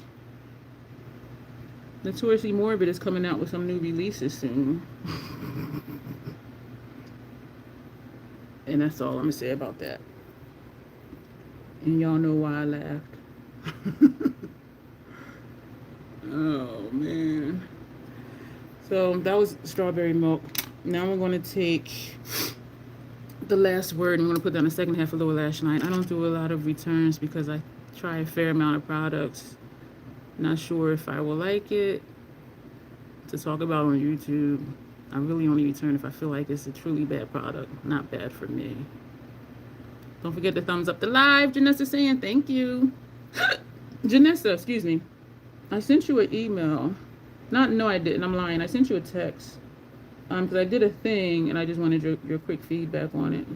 Notoriously Morbid is coming out with some new releases soon. And that's all I'm going to say about that. And y'all know why I laughed. Oh, man. So that was strawberry milk. Now we're going to take the last word. I'm going to put down the second half of lower lash line. I don't do a lot of returns because I try a fair amount of products. Not sure if I will like it to talk about on YouTube. I really only return if I feel like it's a truly bad product, not bad for me. Don't forget to thumbs up the live. Janessa saying thank you. Janessa, excuse me. I sent you an email. No, I didn't. I'm lying. I sent you a text. Because I did a thing and I just wanted your quick feedback on it.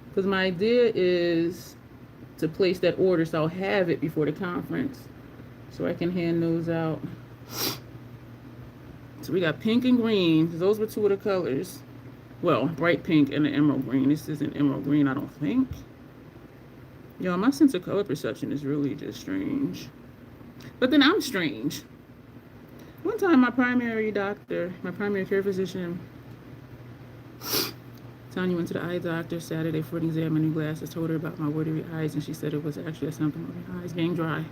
Because my idea is to place that order so I'll have it before the conference. So I can hand those out. So we got pink and green. Those were two of the colors. Well, bright pink and the emerald green. This isn't emerald green, I don't think. Y'all, my sense of color perception is really just strange. But then I'm strange. One time my primary doctor, my primary care physician, Tanya went to the eye doctor Saturday for an exam of new glasses, told her about my watery eyes, and she said it was actually a symptom of my eyes being dry.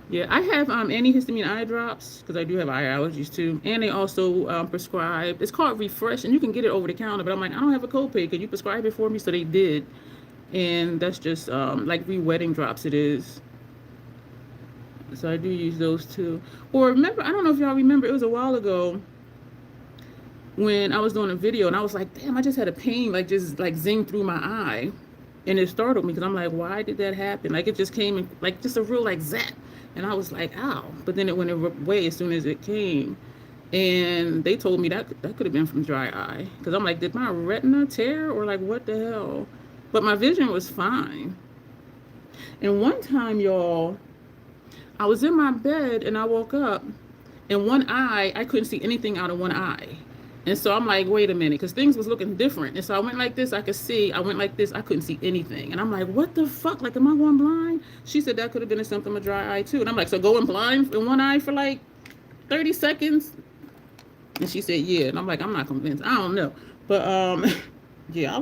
Yeah, I have antihistamine eye drops because I do have eye allergies too. And they also prescribe, it's called Refresh, and you can get it over the counter, but I'm like, I don't have a copay. Could you prescribe it for me? So they did. And that's just like re-wetting drops it is. So I do use those too. Or remember, I don't know if y'all remember, it was a while ago when I was doing a video and I was like, damn, I just had a pain, like just like zing through my eye. And it startled me because I'm like, why did that happen? Like it just came in, like just a real like zap. And I was like, ow. But then it went away as soon as it came. And they told me that could have been from dry eye. Because I'm like, did my retina tear or like what the hell? But my vision was fine. And one time, y'all, I was in my bed and I woke up and one eye, I couldn't see anything out of one eye. And so I'm like, wait a minute, because things was looking different. And so I went like this, I could see. I went like this, I couldn't see anything. And I'm like, what the fuck? Like, am I going blind? She said that could have been a symptom of dry eye too. And I'm like, so going blind in one eye for like 30 seconds? And she said, yeah. And I'm like, I'm not convinced. I don't know. But yeah,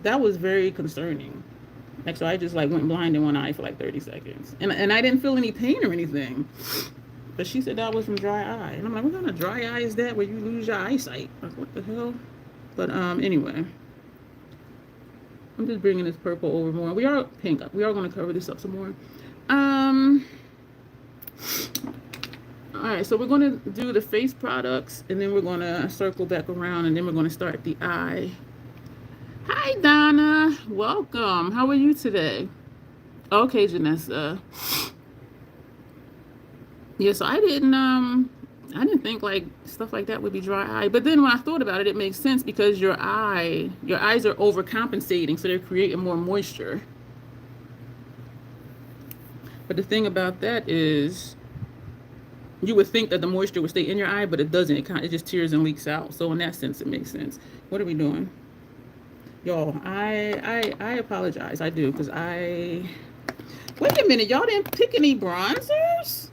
that was very concerning. Like, so I just like went blind in one eye for like 30 seconds. And I didn't feel any pain or anything. But she said that was from dry eye. And I'm like, what kind of dry eye is that where you lose your eyesight? Like, what the hell? But anyway. I'm just bringing this purple over more. We are pink. We are going to cover this up some more. Alright, so we're going to do the face products. And then we're going to circle back around. And then we're going to start the eye. Hi, Donna. Welcome. How are you today? Okay, Janessa. Yeah, so I didn't think like stuff like that would be dry eye. But then when I thought about it, it makes sense because your eyes are overcompensating, so they're creating more moisture. But the thing about that is you would think that the moisture would stay in your eye, but it doesn't. It just tears and leaks out. So in that sense, it makes sense. What are we doing? Y'all, I apologize. I do, because wait a minute, y'all didn't pick any bronzers?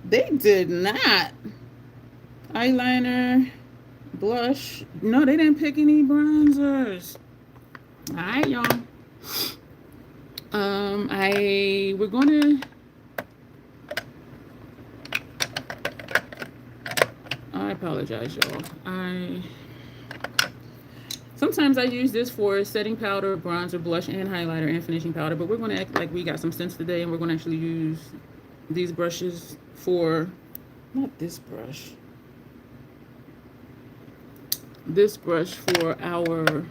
They did not. eyeliner, blush. No, they didn't pick any bronzers. All right, y'all. We're gonna. I apologize, y'all. Sometimes I use this for setting powder, bronzer, blush, and highlighter, and finishing powder. But we're gonna act like we got some sense today, and we're gonna actually use these brushes for, not this brush. This brush for our.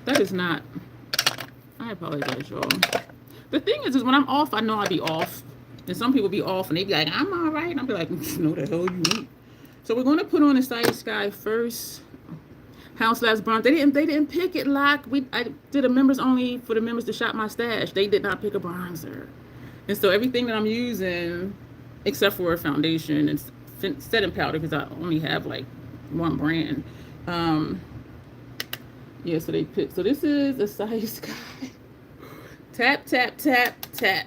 That is not. I apologize, y'all. The thing is when I'm off, I know I be off. And some people be off and they be like, I'm all right. And I'll be like, no, the hell you ain't. So we're going to put on the Side Sky first. House Labs bronze. They didn't pick it, Lock. I did a members only for the members to shop my stash. They did not pick a bronzer. And so everything that I'm using, except for a foundation and setting powder, because I only have like one brand. Yeah, so they picked. So this is a Side Sky. Tap, tap, tap, tap.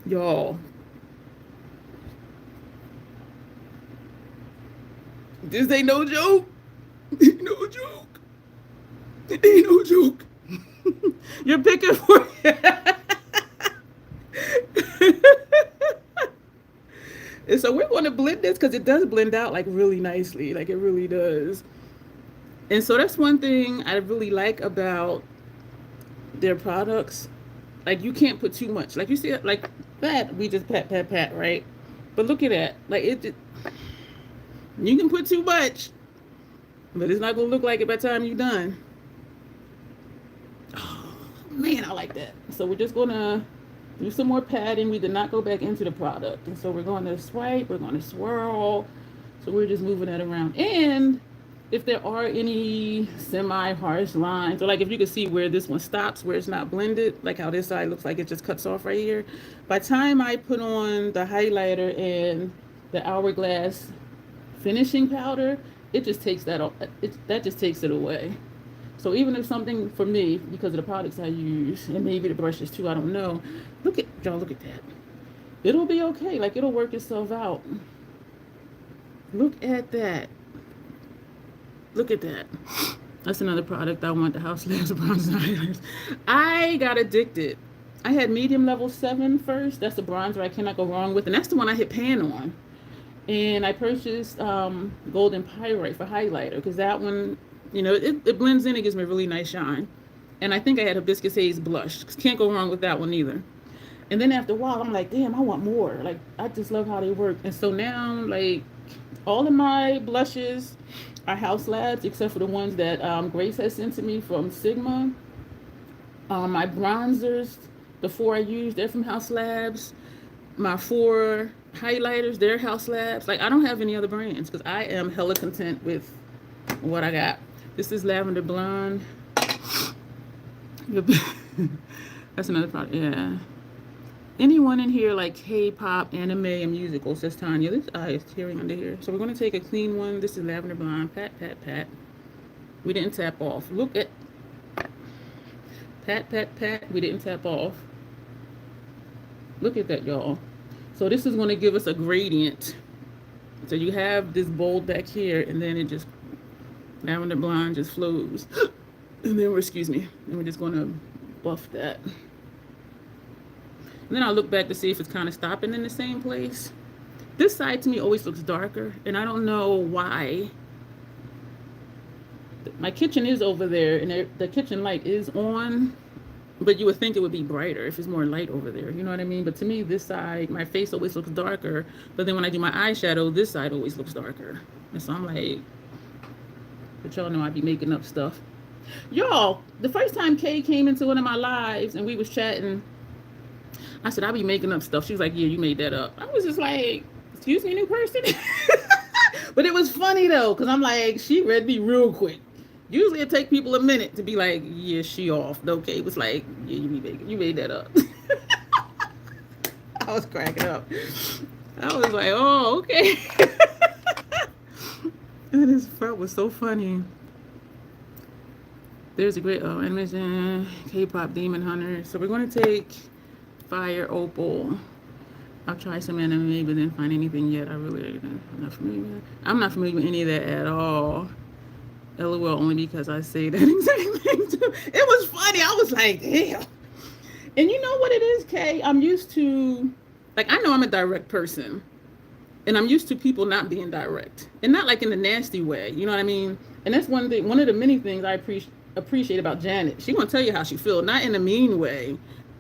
Y'all. This ain't no joke. Ain't no joke. It ain't no joke. You're picking for And so we're going to blend this because it does blend out like really nicely. Like it really does. And so that's one thing I really like about their products. Like you can't put too much. Like you see it like that, we just pat, pat, pat, right? But look at that. Like it just, you can put too much, but it's not gonna look like it by the time you're done. Oh man, I like that. So we're just gonna do some more padding. We did not go back into the product. And so we're gonna swipe, we're gonna swirl. So we're just moving that around. And if there are any semi-harsh lines, or like if you can see where this one stops, where it's not blended, like how this side looks like it just cuts off right here. By the time I put on the highlighter and the Hourglass finishing powder, it just takes that off. That just takes it away. So even if something, for me, because of the products I use, and maybe the brushes too, I don't know. Look at, y'all, look at that. It'll be okay. Like it'll work itself out. Look at that. Look at that. That's another product I want, the House Labs bronzer highlighters. I got addicted. I had medium level 7 first. That's the bronzer I cannot go wrong with. And that's the one I hit pan on. And I purchased Golden Pyrite for highlighter because that one, you know, it blends in. It gives me a really nice shine. And I think I had Hibiscus Haze blush. Can't go wrong with that one either. And then after a while, I'm like, damn, I want more. Like, I just love how they work. And so now, like, all of my blushes are House Labs, except for the ones that Grace has sent to me from Sigma. My bronzers, the 4 I use, they're from House Labs. My 4 highlighters, they're House Labs. Like, I don't have any other brands because I am hella content with what I got. This is Lavender Blonde. That's another product, yeah. Anyone in here like K-pop, anime, and musicals? Says Tanya. This eye is tearing under here. So we're going to take a clean one. This is Lavender Blonde. Pat, pat, pat. We didn't tap off. Look at. Pat, pat, pat. We didn't tap off. Look at that, y'all. So this is going to give us a gradient. So you have this bold back here, and then it just, Lavender Blonde just flows. And then we're just going to buff that. And then I'll look back to see if it's kind of stopping in the same place. This side to me always looks darker, and I don't know why. My kitchen is over there, and the kitchen light is on, but you would think it would be brighter if it's more light over there. You know what I mean? But to me, this side, my face always looks darker, but then when I do my eyeshadow, this side always looks darker. And so I'm like, but y'all know I be making up stuff. Y'all, the first time Kay came into one of my lives and we was chatting, I said, I be making up stuff. She was like, yeah, you made that up. I was just like, excuse me, new person? But it was funny, though, because I'm like, she read me real quick. Usually it take people a minute to be like, yeah, she off. Okay, it was like, yeah, you made that up. I was cracking up. I was like, oh, okay. That was so funny. There's a great animation, K-pop Demon Hunter. So we're going to take Fire Opal, I've tried some anime, but didn't find anything yet. I'm not familiar. I'm not familiar with any of that at all. LOL, only because I say that exact thing too. It was funny. I was like, damn. And you know what it is, Kay? I'm used to, like, I know I'm a direct person. And I'm used to people not being direct. And not like in a nasty way. You know what I mean? And that's one thing, one of the many things I appreciate about Janet. She gonna tell you how she feels, not in a mean way,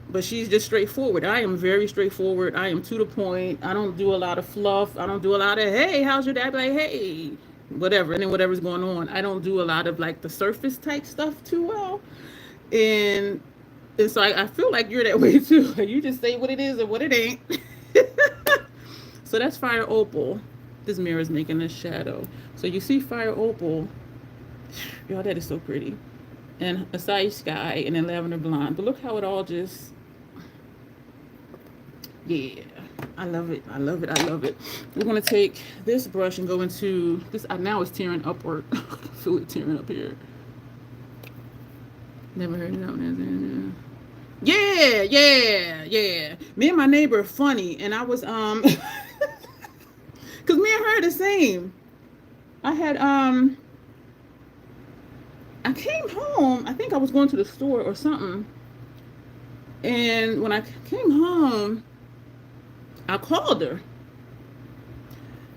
but she's just straightforward. I am very straightforward. I am to the point. I don't do a lot of fluff. I don't do a lot of, hey, how's your dad? Like, hey, whatever. And then whatever's going on. I don't do a lot of like the surface type stuff too well. And so I feel like you're that way too. You just say what it is and what it ain't. So that's Fire Opal. This mirror is making a shadow. So you see Fire Opal. Y'all, that is so pretty. And Acai Sky and then Lavender Blonde. But look how it all just, yeah. I love it. I love it. I love it. We're going to take this brush and go into this. Now it's tearing upward. I feel it tearing up here. Never heard of that one. Yeah, yeah, yeah. Me and my neighbor are funny. And I was, because me and her are the same. I had, I came home. I think I was going to the store or something. And when I came home, I called her.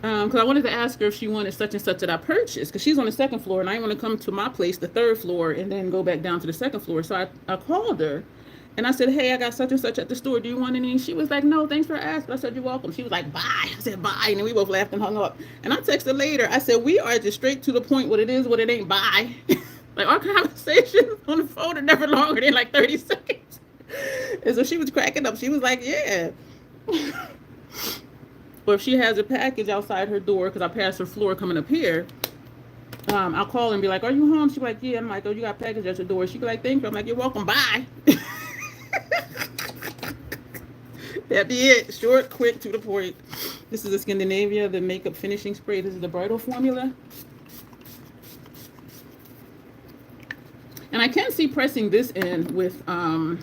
Because I wanted to ask her if she wanted such and such that I purchased. Because she's on the second floor and I didn't want to come to my place, the third floor, and then go back down to the second floor. So I called her. And I said, hey, I got such and such at the store. Do you want any? She was like, no, thanks for asking. I said, you're welcome. She was like, bye. I said, bye. And then we both laughed and hung up. And I texted later. I said, we are just straight to the point. What it is, what it ain't. Bye. Like our conversations on the phone are never longer than like 30 seconds. And so she was cracking up. She was like, yeah. Or if she has a package outside her door, because I pass her floor coming up here, I'll call and be like, are you home? She's like, yeah. I'm like, oh, you got a package at your door. She'd be like, thank you. I'm like, you're welcome. Bye. That'd be it. Short, quick, to the point. This is a Scandinavia, the makeup finishing spray. This is the bridal formula. And I can see pressing this in with a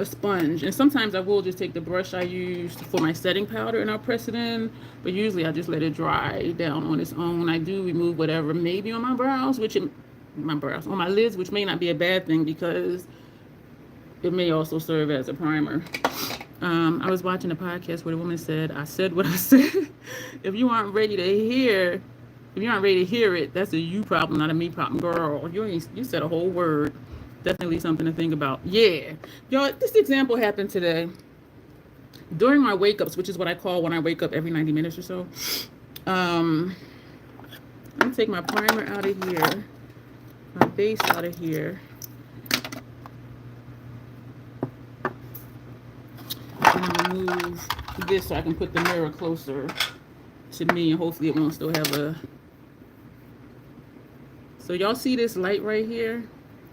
sponge. And sometimes I will just take the brush I used for my setting powder and I'll press it in. But usually I just let it dry down on its own. I do remove whatever maybe on my brows, on my lids, which may not be a bad thing because it may also serve as a primer. I was watching a podcast where the woman said, I said what I said. If you aren't ready to hear it, that's a you problem, not a me problem. Girl, you said a whole word. Definitely something to think about. Yeah. Y'all, this example happened today. During my wake-ups, which is what I call when I wake up every 90 minutes or so. I'm going to take my primer out of here. My base out of here. And I'm going to move this so I can put the mirror closer to me and hopefully it won't still have a... So y'all see this light right here?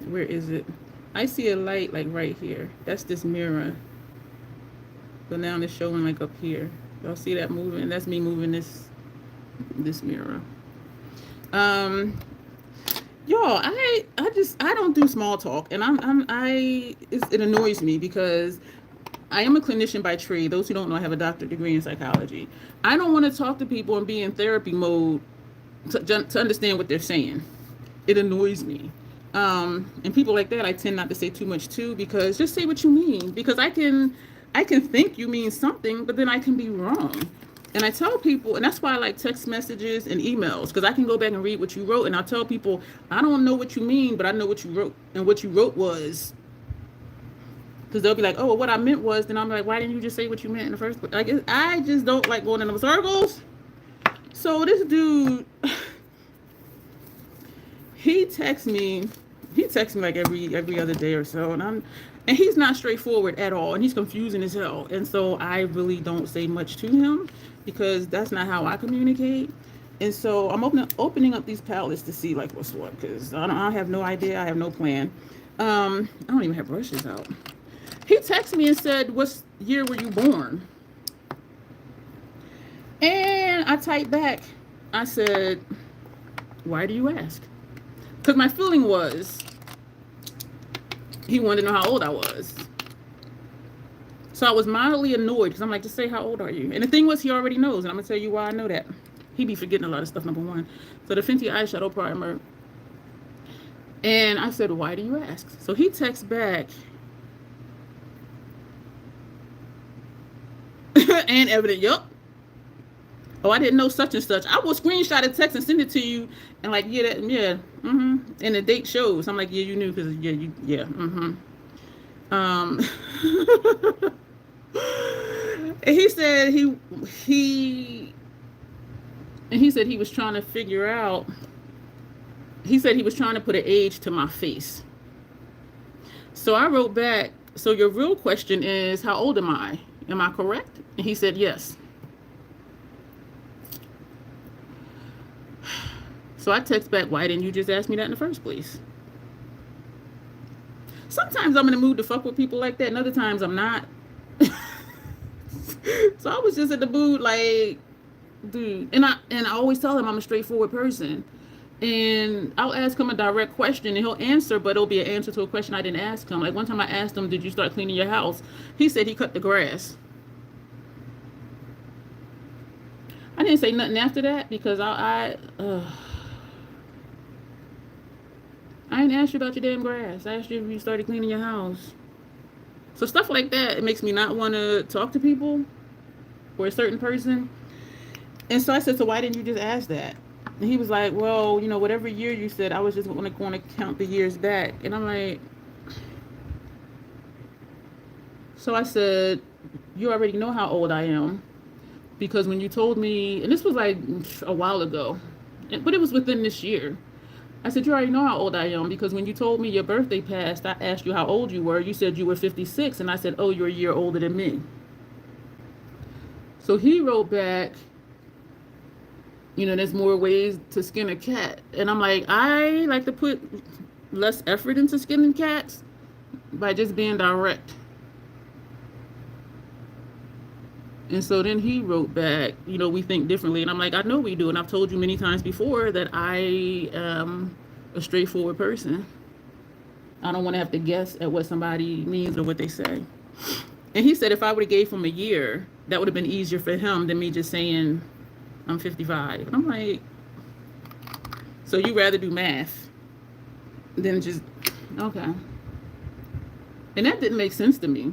Where is it? I see a light like right here. That's this mirror. So now it's showing like up here. Y'all see that moving? That's me moving this mirror. Y'all, I don't do small talk, and it annoys me because I am a clinician by trade. Those who don't know, I have a doctorate degree in psychology. I don't want to talk to people and be in therapy mode to understand what they're saying. It annoys me. And people like that, I tend not to say too much to, because just say what you mean. Because I can think you mean something, but then I can be wrong. And I tell people, and that's why I like text messages and emails, because I can go back and read what you wrote, and I'll tell people, I don't know what you mean, but I know what you wrote. And what you wrote was, because they'll be like, oh, well, what I meant was, then I'm like, why didn't you just say what you meant in the first place? Like, I just don't like going in them circles. So this dude, he texts me like every other day or so, and he's not straightforward at all, and he's confusing as hell. And so I really don't say much to him because that's not how I communicate. And so I'm opening up these palettes to see like what's what, because I have no idea. I have no plan. I don't even have brushes out. He texted me and said, what year were you born? And I typed back. I said, why do you ask? Because my feeling was he wanted to know how old I was. So I was mildly annoyed because I'm like, just say how old are you? And the thing was, he already knows, and I'm gonna tell you why I know that. He be forgetting a lot of stuff. Number one, so the Fenty eyeshadow primer. And I said, why do you ask? So he texts back, and evident, yup. Oh, I didn't know such and such. I will screenshot a text and send it to you, and like, yeah, that, yeah, and the date shows. I'm like, yeah, you knew because yeah, And he said he said he was trying to figure out. He said he was trying to put an age to my face. So I wrote back, so your real question is, how old am I? Am I correct? And he said, yes. So I text back, why didn't you just ask me that in the first place? Sometimes I'm in the mood to fuck with people like that, and other times I'm not. So I was just in the mood like, dude. And I always tell him I'm a straightforward person. And I'll ask him a direct question and he'll answer, but it'll be an answer to a question I didn't ask him. Like one time I asked him, did you start cleaning your house? He said he cut the grass. I didn't say nothing after that because I didn't ask you about your damn grass. I asked you if you started cleaning your house. So stuff like that, it makes me not want to talk to people or a certain person. And so I said, so why didn't you just ask that? And he was like, well, you know, whatever year you said, I was just going to count the years back. And I'm like, so I said, you already know how old I am. Because when you told me, and this was like a while ago, but it was within this year. I said, you already know how old I am. Because when you told me your birthday passed, I asked you how old you were. You said you were 56. And I said, oh, you're a year older than me. So he wrote back, you know, there's more ways to skin a cat. And I'm like, I like to put less effort into skinning cats by just being direct. And so then he wrote back, you know, we think differently. And I'm like, I know we do. And I've told you many times before that I am a straightforward person. I don't want to have to guess at what somebody means or what they say. And he said if I would have gave him a year, that would have been easier for him than me just saying I'm 55. And I'm like, so you rather do math than just, okay. And that didn't make sense to me.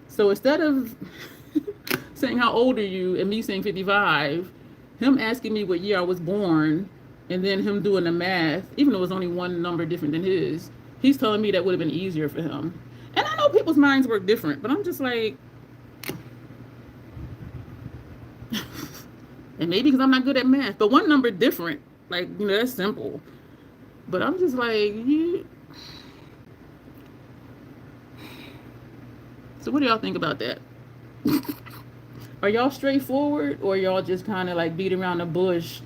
So instead of saying how old are you and me saying 55, him asking me what year I was born, and then him doing the math, even though it was only one number different than his, he's telling me that would have been easier for him. And I know people's minds work different, but I'm just like, and maybe because I'm not good at math, but one number different, like, you know, that's simple. But I'm just like, yeah. So what do y'all think about that? Are y'all straightforward, or y'all just kind of like beat around the bush?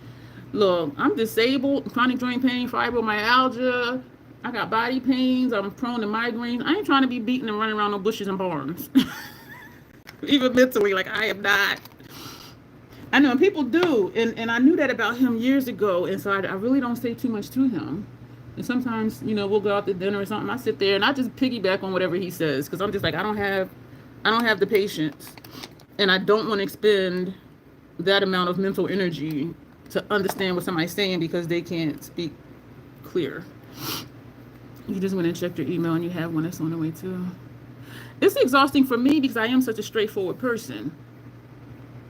Look, I'm disabled, chronic joint pain, fibromyalgia, I got body pains, I'm prone to migraines. I ain't trying to be beating and running around no bushes and barns. Even mentally, like I am not. I know, and people do, and I knew that about him years ago, and so I really don't say too much to him. And sometimes, you know, we'll go out to dinner or something, I sit there and I just piggyback on whatever he says, because I'm just like, I don't have the patience, and I don't want to expend that amount of mental energy to understand what somebody's saying because they can't speak clear. You just went and checked your email and you have one that's on the way too. It's exhausting for me because I am such a straightforward person.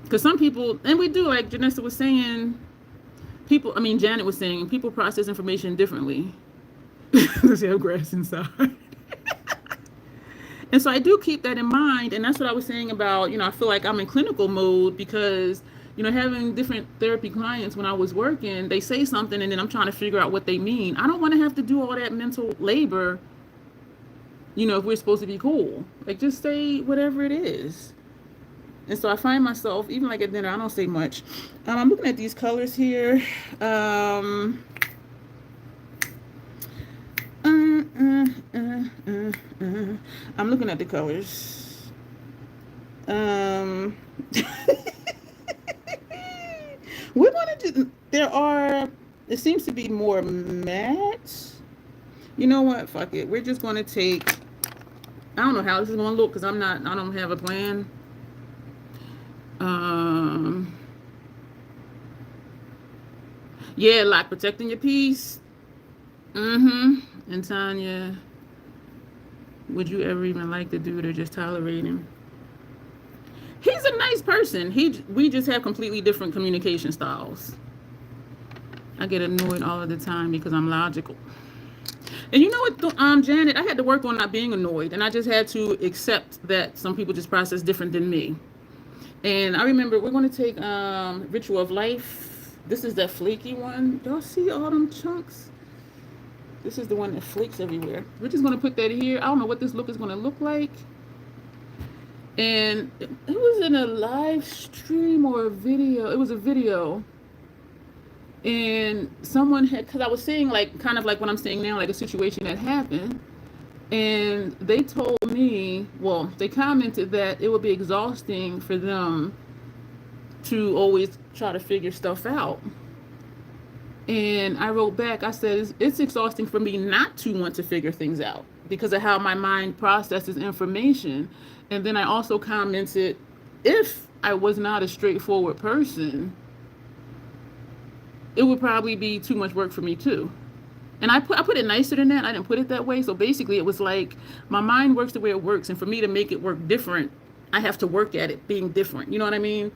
Because some people, and we do, like Janessa was saying, Janet was saying, people process information differently. Does he have grass inside? And so I do keep that in mind, and that's what I was saying about, you know, I feel like I'm in clinical mode because, you know, having different therapy clients when I was working, they say something and then I'm trying to figure out what they mean. I don't want to have to do all that mental labor, you know, if we're supposed to be cool. Like, just say whatever it is. And so I find myself, even like at dinner, I don't say much. I'm looking at these colors here. I'm looking at the colors. We're going to do, it seems to be more matte. You know what? Fuck it. We're just going to take I don't know how this is going to look because I don't have a plan. Yeah, like protecting your peace. And Tanya, would you ever even like the dude or just tolerate him? He's a nice person. We just have completely different communication styles. I get annoyed all of the time because I'm logical. And you know what, Janet, I had to work on not being annoyed, and I just had to accept that some people just process different than me. And I remember we're going to take Ritual of Life. This is that flaky one. Y'all see all them chunks? This is the one that flakes everywhere. We're just going to put that here. I don't know what this look is going to look like. And it was in a live stream or a video. It was a video. And someone had, because I was saying like, kind of like what I'm saying now, like a situation that happened. And they told me, well, they commented that it would be exhausting for them to always try to figure stuff out. And I wrote back, I said, it's exhausting for me not to want to figure things out because of how my mind processes information. And then I also commented, if I was not a straightforward person, it would probably be too much work for me too. And I put it nicer than that. I didn't put it that way. So basically it was like my mind works the way it works. And for me to make it work different, I have to work at it being different. You know what I mean?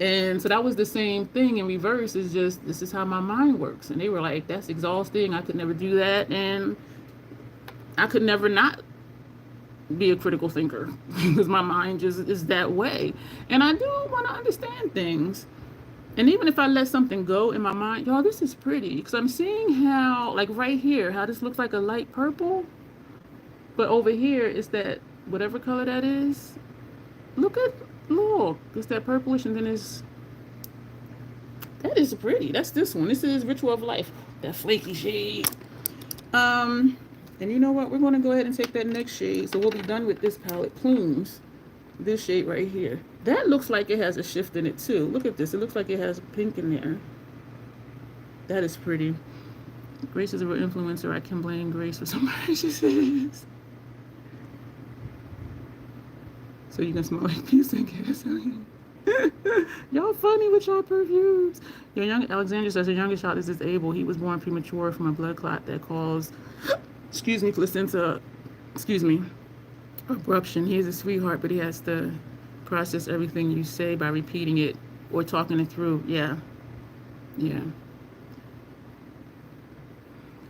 And so that was the same thing in reverse. Is just, this is how my mind works. And they were like, that's exhausting. I could never do that. And I could never not be a critical thinker because my mind just is that way. And I do want to understand things. And even if I let something go in my mind, y'all, this is pretty. Because I'm seeing how, like right here, how this looks like a light purple. But over here is that, whatever color that is. Look, it's that purplish, and then that is pretty. That's this one. This is Ritual of Life. That flaky shade. And you know what? We're going to go ahead and take that next shade. So we'll be done with this palette. Plumes. This shade right here. That looks like it has a shift in it too. Look at this. It looks like it has pink in there. That is pretty. Grace is a real influencer. I can blame Grace for some purchases. So you can smell like peace and gasoline. Y'all funny with y'all perfumes. Your young Alexandra says your youngest child is disabled. He was born premature from a blood clot that caused, placenta, abruption. He is a sweetheart, but he has to process everything you say by repeating it or talking it through. Yeah.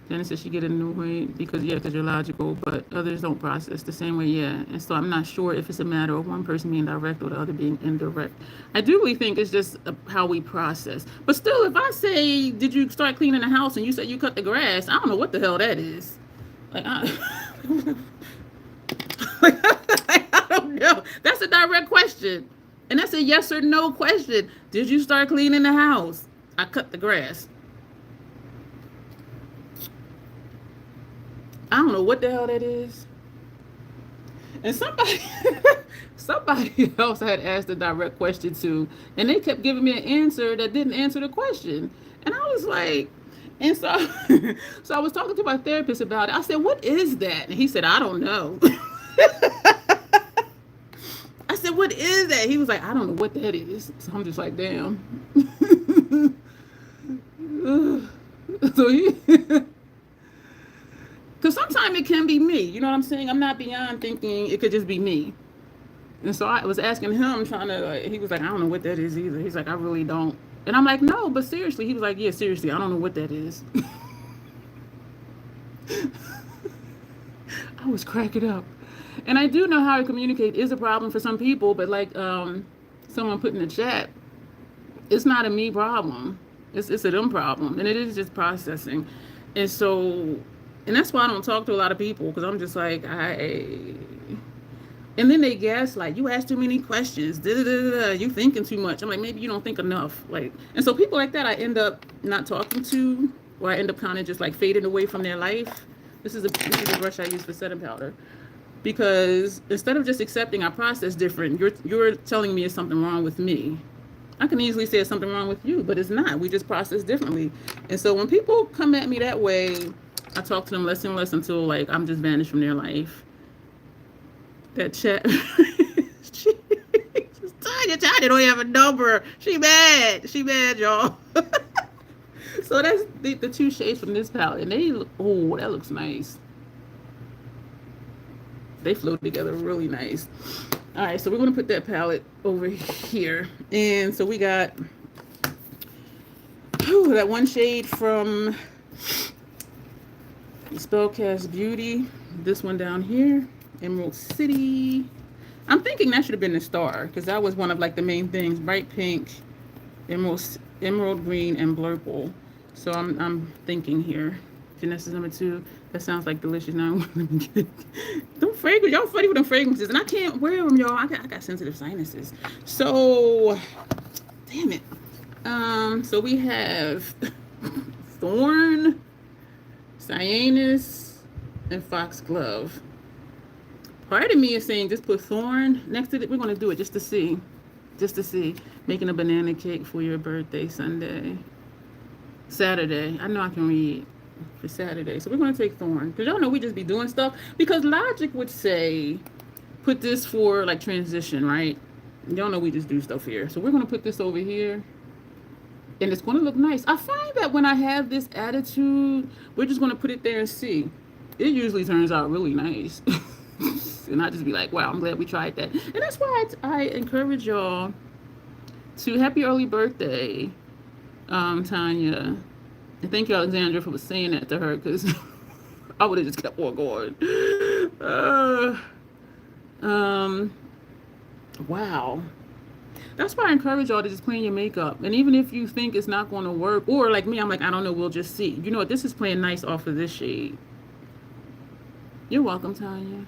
Dennis says she get annoyed because you're logical, but others don't process the same way. Yeah. And so I'm not sure if it's a matter of one person being direct or the other being indirect. I do really think it's just how we process. But still, if I say, did you start cleaning the house and you said you cut the grass, I don't know what the hell that is. Like, I don't know. That's a direct question. And that's a yes or no question. Did you start cleaning the house? I cut the grass. I don't know what the hell that is. And somebody else had asked a direct question too, and they kept giving me an answer that didn't answer the question. And I was like, and so I was talking to my therapist about it. I said, what is that? And he said, I don't know. I said, what is that? He was like, I don't know what that is. So I'm just like, damn. So he... Because sometimes it can be me. You know what I'm saying? I'm not beyond thinking it could just be me. And so I was asking him, he was like, I don't know what that is either. He's like, I really don't. And I'm like, no, but seriously. He was like, yeah, seriously, I don't know what that is. I was cracking up. And I do know how to communicate is a problem for some people, but like someone put in the chat, it's not a me problem. It's a them problem. And it is just processing. And so... And that's why I don't talk to a lot of people, because I'm just like, and then they gaslight, you ask too many questions, you thinking too much. I'm like, maybe you don't think enough. Like, and so people like that, I end up not talking to, or I end up kind of just like fading away from their life. This is a brush I use for setting powder, because instead of just accepting I process different, you're telling me it's something wrong with me. I can easily say it's something wrong with you, but it's not. We just process differently. And so when people come at me that way, I talk to them less and less until like I'm just vanished from their life. that chat. Tanya don't have a number. She mad. She mad, y'all. So that's the two shades from this palette. And they look, oh, that looks nice. They flow together really nice. All right, so we're going to put that palette over here. And so we got that one shade from Spellcast Beauty. This one down here, Emerald City. I'm thinking that should have been the star, because that was one of like the main things. Bright pink, emerald green, and blurple. So I'm thinking here. Genesis number 2. That sounds like delicious. Now them fragrances, y'all funny with them fragrances, and I can't wear them, y'all. I got sensitive sinuses. So damn it. So we have Thorn, Cyanus, and Foxglove. Part of me is saying just put Thorn next to it. We're going to do it just to see. Just to see. Making a banana cake for your birthday Saturday. I know I can read for Saturday. So we're going to take Thorn. Because y'all know we just be doing stuff. Because logic would say put this for like transition, right? Y'all know we just do stuff here. So we're going to put this over here. And it's going to look nice. I find that when I have this attitude, we're just going to put it there and see. It usually turns out really nice. And I just be like, wow, I'm glad we tried that. And that's why I encourage y'all to happy early birthday, Tanya. And thank you, Alexandra, for saying that to her, because I would have just kept on going. Wow. That's why I encourage y'all to just clean your makeup. And even if you think it's not going to work, or like me, I'm like, I don't know, we'll just see. You know what? This is playing nice off of this shade. You're welcome, Tanya.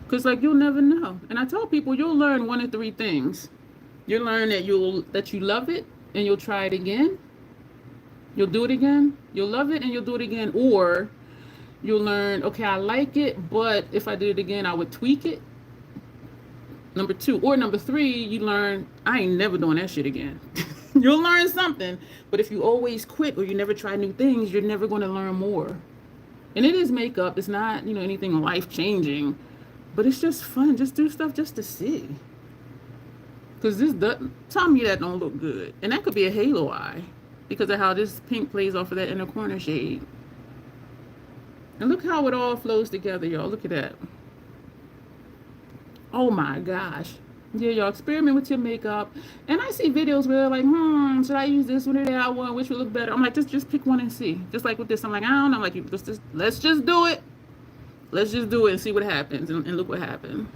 Because like you'll never know. And I tell people you'll learn one of 3 things. You'll learn that you love it and you'll try it again. You'll do it again. You'll love it and you'll do it again. Or you'll learn, okay, I like it, but if I did it again, I would tweak it. Number 2. Or number 3, you learn, I ain't never doing that shit again. You'll learn something. But if you always quit or you never try new things, you're never going to learn more. And it is makeup. It's not, anything life-changing. But it's just fun. Just do stuff just to see. Because tell me that don't look good. And that could be a halo eye. Because of how this pink plays off of that inner corner shade. And look how it all flows together, y'all. Look at that. Oh my gosh. Yeah, y'all experiment with your makeup. And I see videos where they're like, should I use this one or that one? Which would look better? I'm like, just pick one and see. Just like with this. I'm like, I don't know. I'm like, let's just do it. Let's just do it and see what happens. And look what happened.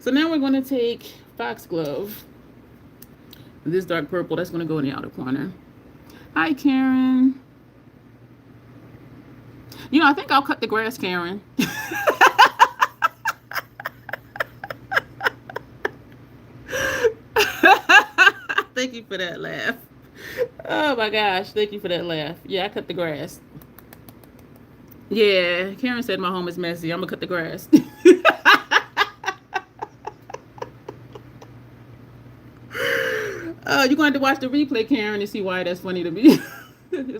So now we're going to take Foxglove. This dark purple, that's going to go in the outer corner. Hi, Karen. I think I'll cut the grass, Karen. Thank you for that laugh. Oh my gosh, thank you for that laugh. Yeah, I cut the grass. Yeah, Karen said my home is messy. I'm gonna cut the grass. You're going to have to watch the replay, Karen, to see why that's funny to me.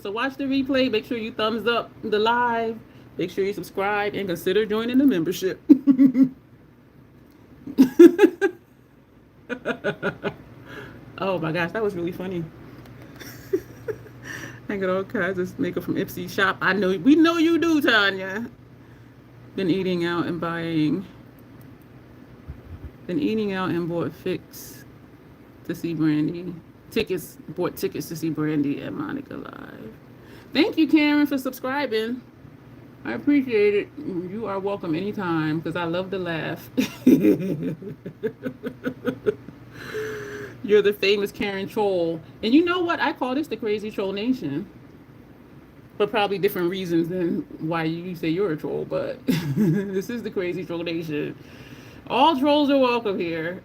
So watch the replay. Make sure you thumbs up the live. Make sure you subscribe and consider joining the membership. Oh my gosh, that was really funny. I got all kinds of makeup from Ipsy shop. We know you do, Tanya. Been eating out and bought Fix to see Brandy. Bought tickets to see Brandy at Monica Live. Thank you, Karen, for subscribing. I appreciate it. You are welcome anytime, because I love to laugh. You're the famous Karen Troll. And you know what? I call this the Crazy Troll Nation. For probably different reasons than why you say you're a troll, but this is the Crazy Troll Nation. All trolls are welcome here.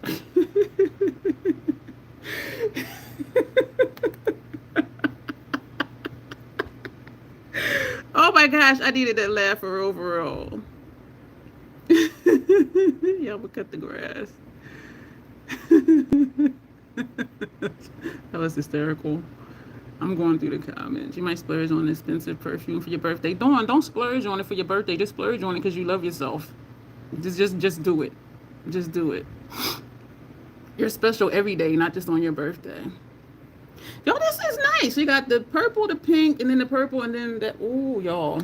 Oh my gosh, I needed that laugh for overall. Yeah, I'm gonna cut the grass. That was hysterical. I'm going through the comments. You might splurge on an expensive perfume for your birthday. Don't splurge on it for your birthday. Just splurge on it because you love yourself. Just do it. Just do it. You're special every day, not just on your birthday. Yo, this is nice. You got the purple, the pink, and then the purple, and then that. Ooh, y'all.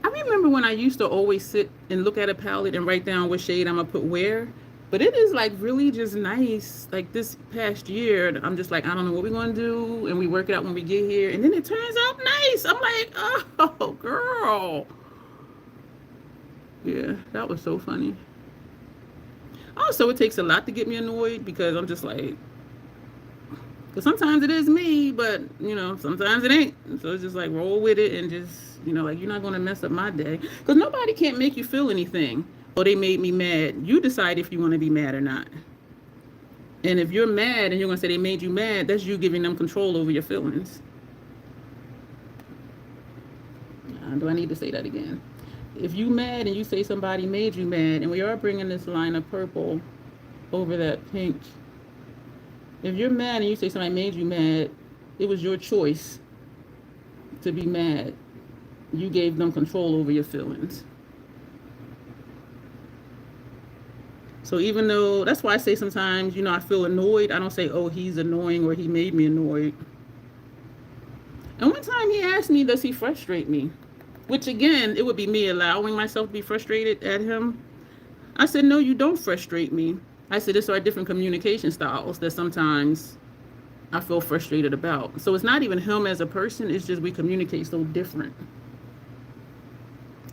I remember when I used to always sit and look at a palette and write down what shade I'm going to put where. But it is like really just nice. Like this past year, I'm just like, I don't know what we're going to do. And we work it out when we get here. And then it turns out nice. I'm like, oh, girl. Yeah, that was so funny. Also, it takes a lot to get me annoyed because I'm just like, because sometimes it is me, but, you know, sometimes it ain't. So it's just like roll with it and just, you know, like you're not going to mess up my day. Because nobody can't make you feel anything. Oh, they made me mad. You decide if you want to be mad or not. And if you're mad and you're going to say they made you mad, that's you giving them control over your feelings. Do I need to say that again? If you mad and you say somebody made you mad, and we are bringing this line of purple over that pink. If you're mad and you say somebody made you mad, it was your choice to be mad. You gave them control over your feelings. So even though, that's why I say sometimes, you know, I feel annoyed. I don't say, oh, he's annoying or he made me annoyed. And one time he asked me, does he frustrate me? Which again, it would be me allowing myself to be frustrated at him. I said, no, you don't frustrate me. I said, it's our different communication styles that sometimes I feel frustrated about. So it's not even him as a person. It's just we communicate so different.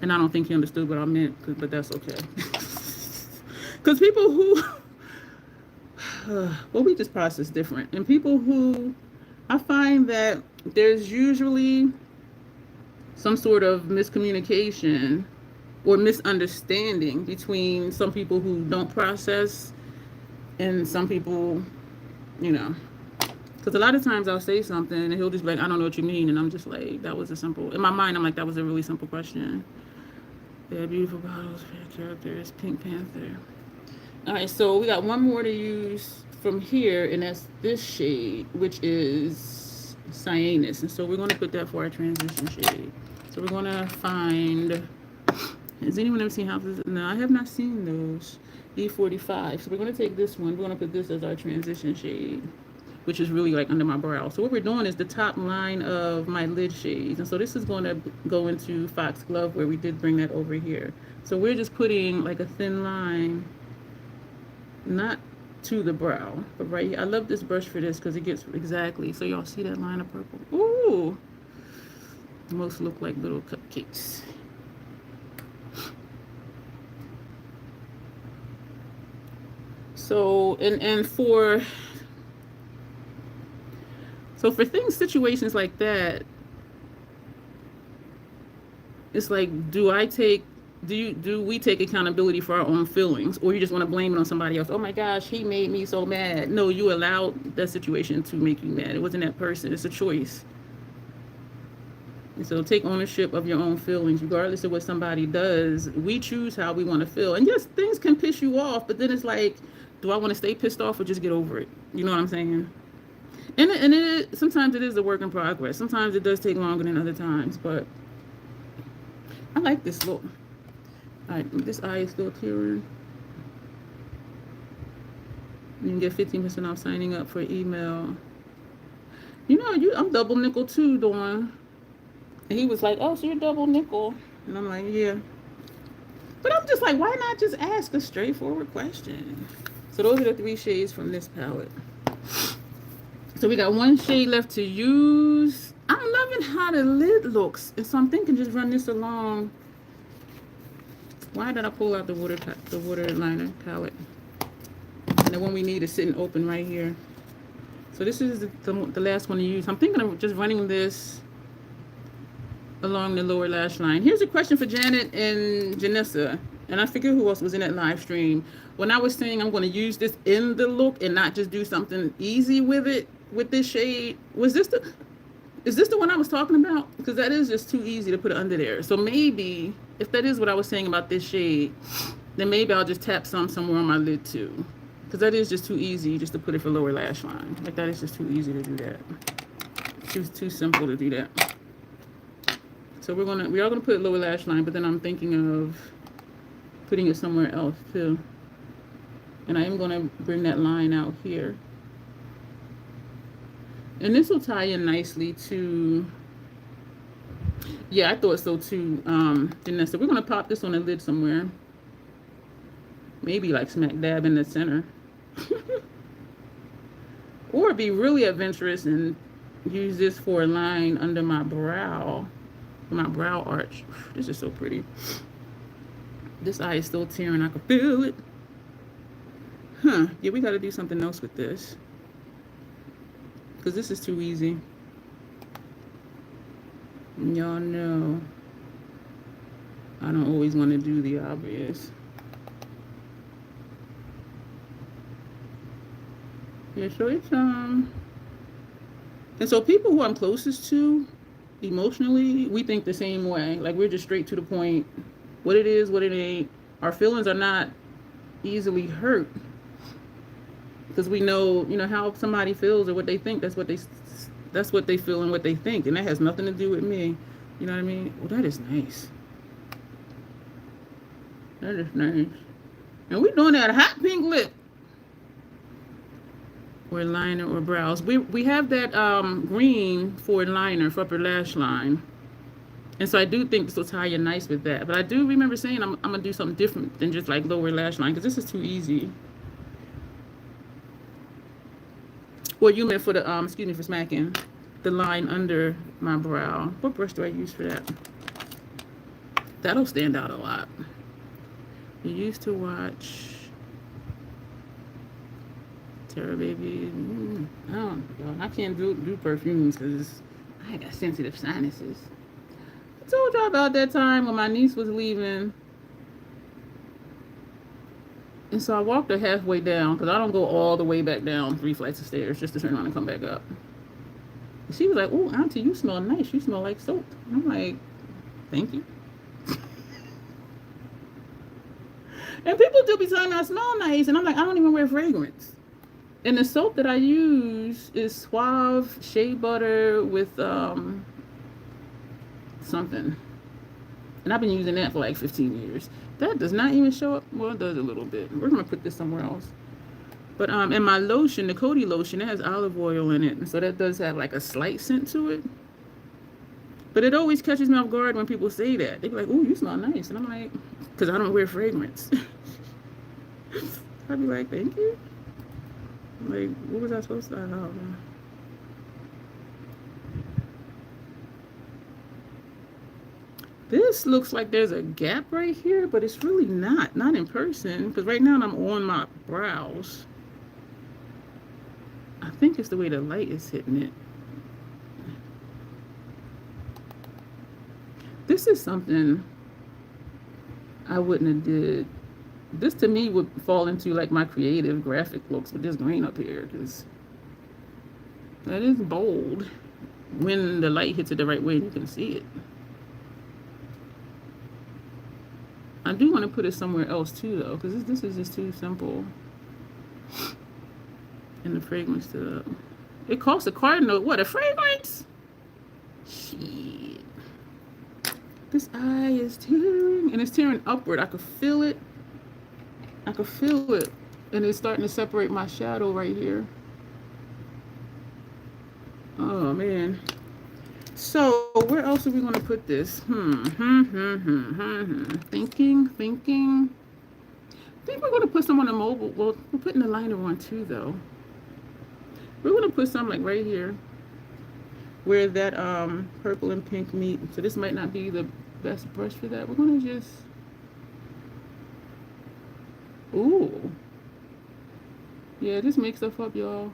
And I don't think he understood what I meant, but that's okay. Because people who, well, we just process different. And people who, I find that there's usually some sort of miscommunication or misunderstanding between some people who don't process and some people, you know. Because a lot of times I'll say something and he'll just be like, I don't know what you mean. And I'm just like, that was a simple, in my mind, I'm like, that was a really simple question. They have beautiful bottles, fair characters, Pink Panther. All right, so we got one more to use from here, and that's this shade, which is Cyanus. And so we're going to put that for our transition shade. So we're going to find, has anyone ever seen houses? No, I have not seen those. E45. So we're going to take this one. We're going to put this as our transition shade, which is really like under my brow. So what we're doing is the top line of my lid shades. And so this is going to go into Foxglove, where we did bring that over here. So we're just putting like a thin line, not to the brow, but right here. I love this brush for this because it gets exactly. So y'all see that line of purple? Ooh. Most look like little cupcakes. So, and for things, situations like that, it's like, do we take accountability for our own feelings, or you just want to blame it on somebody else? Oh my gosh, he made me so mad. No, you allowed that situation to make you mad. It wasn't that person. It's a choice. And so take ownership of your own feelings, regardless of what somebody does. We choose how we want to feel. And yes, things can piss you off, but then it's like, do I want to stay pissed off or just get over it? You know what I'm saying? And sometimes it is a work in progress. Sometimes it does take longer than other times, but I like this look. All right, this eye is still tearing. You can get 15% off signing up for email. You know, I'm double nickel too, Dawn. And he was like, oh, so you're double nickel. And I'm like, yeah. But I'm just like, why not just ask a straightforward question? So those are the 3 shades from this palette. So we got 1 shade left to use. I'm loving how the lid looks. And so I'm thinking just run this along. Why did I pull out the water liner palette? And the one we need is sitting open right here. So this is the last one to use. I'm thinking of just running this along the lower lash line. Here's a question for Janet and Janessa. And I forget who else was in that live stream. When I was saying I'm going to use this in the look and not just do something easy with it, with this shade, is this the one I was talking about? Because that is just too easy to put it under there. So maybe, if that is what I was saying about this shade, then maybe I'll just tap somewhere on my lid too. Because that is just too easy just to put it for lower lash line. Like, that is just too easy to do that. too simple to do that. So we are gonna put lower lash line, but then I'm thinking of putting it somewhere else too. And I am gonna bring that line out here. And this will tie in nicely to, yeah, I thought so too, Janessa. We're gonna pop this on the lid somewhere. Maybe like smack dab in the center. Or be really adventurous and use this for a line under my brow arch. This is so pretty. This eye is still tearing. I can feel it. Huh. Yeah, we got to do something else with this. Because this is too easy. Y'all know I don't always want to do the obvious. Yeah, so it's and so people who I'm closest to emotionally, we think the same way. Like, we're just straight to the point. What it is, what it ain't. Our feelings are not easily hurt because we know, you know, how somebody feels or what they think. That's what they feel and what they think, and that has nothing to do with me. You know what I mean? Well, that is nice. That is nice. And we're doing that hot pink lip. Or liner or brows. We have that green for liner for upper lash line, and so I do think this will tie in nice with that. But I do remember saying I'm gonna do something different than just like lower lash line because this is too easy. Or you meant for the excuse me for smacking the line under my brow. What brush do I use for that? That'll stand out a lot. You used to watch Baby, I can't do perfumes because I got sensitive sinuses. I told y'all about that time when my niece was leaving, and so I walked her halfway down because I don't go all the way back down 3 flights of stairs just to turn around and come back up. She was like, "Oh, Auntie, you smell nice. You smell like soap." I'm like, "Thank you." And people do be telling me I smell nice, and I'm like, I don't even wear fragrance. And the soap that I use is Suave Shea Butter with something. And I've been using that for like 15 years. That does not even show up. Well, it does a little bit. We're going to put this somewhere else. But and my lotion, the Coty lotion, it has olive oil in it. And so that does have like a slight scent to it. But it always catches me off guard when people say that. They be like, "Oh, you smell nice." And I'm like, because I don't wear fragrance. I'd be like, "Thank you." Like, what was I supposed to? I don't know. This looks like there's a gap right here, but it's really not in person, because right now I'm on my brows. I think it's the way the light is hitting it. This is something I wouldn't have did. This to me would fall into like my creative graphic looks with this green up here, because that is bold when the light hits it the right way and you can see it. I do want to put it somewhere else too though, because this is just too simple. And the fragrance too. It costs a cardinal. What, a fragrance? Shit. This eye is tearing, and it's tearing upward. I could feel it. I could feel it. And it's starting to separate my shadow right here. Oh man. So where else are we going to put this? Thinking. I think we're going to put some on the mobile. Well, we're putting the liner on too though. We're going to put some like right here where that purple and pink meet. So this might not be the best brush for that. We're going to just, ooh, yeah, just make stuff up, y'all.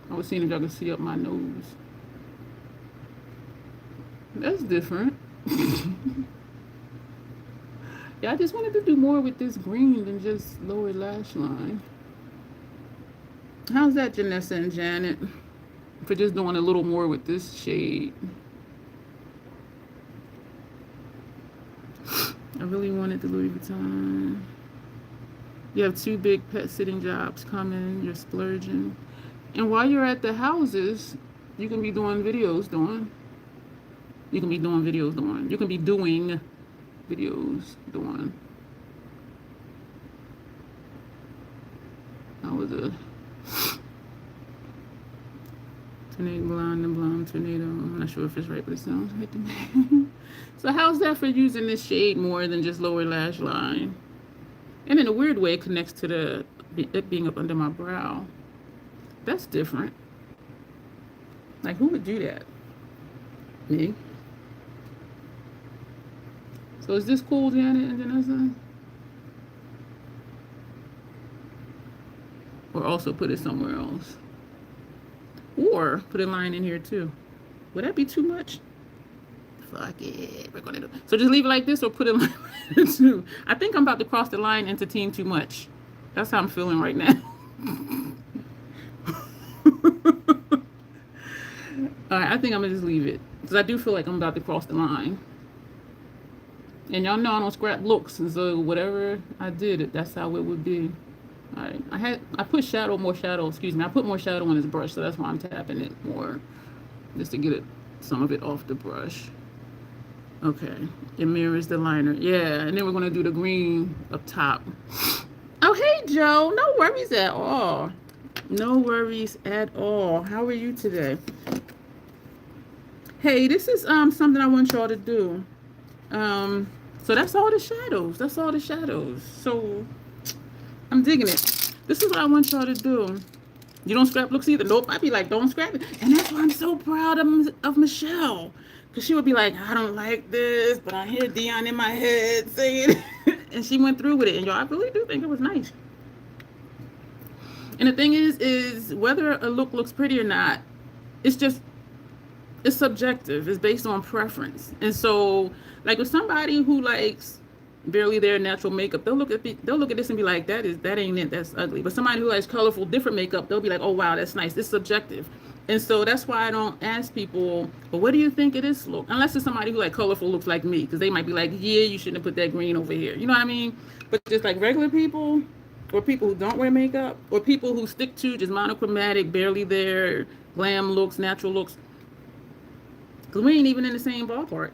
I was seeing if y'all could see up my nose. That's different. Yeah, I just wanted to do more with this green than just lower lash line. How's that, Janessa and Janet? For just doing a little more with this shade. I really wanted the Louis Vuitton. You have 2 big pet sitting jobs coming. You're splurging. And while you're at the houses, you can be doing videos doing. You can be doing videos doing. You can be doing videos doing. That was a tornado, blonde tornado. I'm not sure if it's right, but it sounds right to me. So how's that for using this shade more than just lower lash line? And in a weird way, it connects to it being up under my brow. That's different. Like, who would do that? Me. So is this cool, Janet and Janessa? Or also put it somewhere else? Or put a line in here too. Would that be too much? Fuck it. We're gonna do it. So just leave it like this or put a line too. I think I'm about to cross the line into teen too much. That's how I'm feeling right now. Alright, I think I'm gonna just leave it. Because I do feel like I'm about to cross the line. And y'all know I don't scrap looks, and so whatever I did, that's how it would be. Alright, I put more shadow, excuse me, I put more shadow on this brush, so that's why I'm tapping it more. Just to get some of it off the brush. Okay, it mirrors the liner. Yeah, and then we're gonna do the green up top. Oh, hey Joe, no worries at all. No worries at all. How are you today? Hey, this is something I want y'all to do. So that's all the shadows. That's all the shadows. So I'm digging it. This is what I want y'all to do. You don't scrap looks either. Nope. I'd be like, don't scrap it. And that's why I'm so proud of Michelle. Because she would be like, I don't like this, but I hear Dion in my head saying it. And she went through with it. And y'all, I really do think it was nice. And the thing is whether a look looks pretty or not, it's subjective. It's based on preference. And so, like, with somebody who likes barely their natural makeup, they'll look at this and be like, that ain't it, that's ugly. But somebody who likes colorful, different makeup, they'll be like, oh wow, that's nice. It's subjective. And so that's why I don't ask people, but what do you think of this look? Unless it's somebody who like colorful looks like me, because they might be like, yeah, you shouldn't have put that green over here. You know what I mean? But just like regular people, or people who don't wear makeup, or people who stick to just monochromatic, barely there, glam looks, natural looks, because we ain't even in the same ballpark.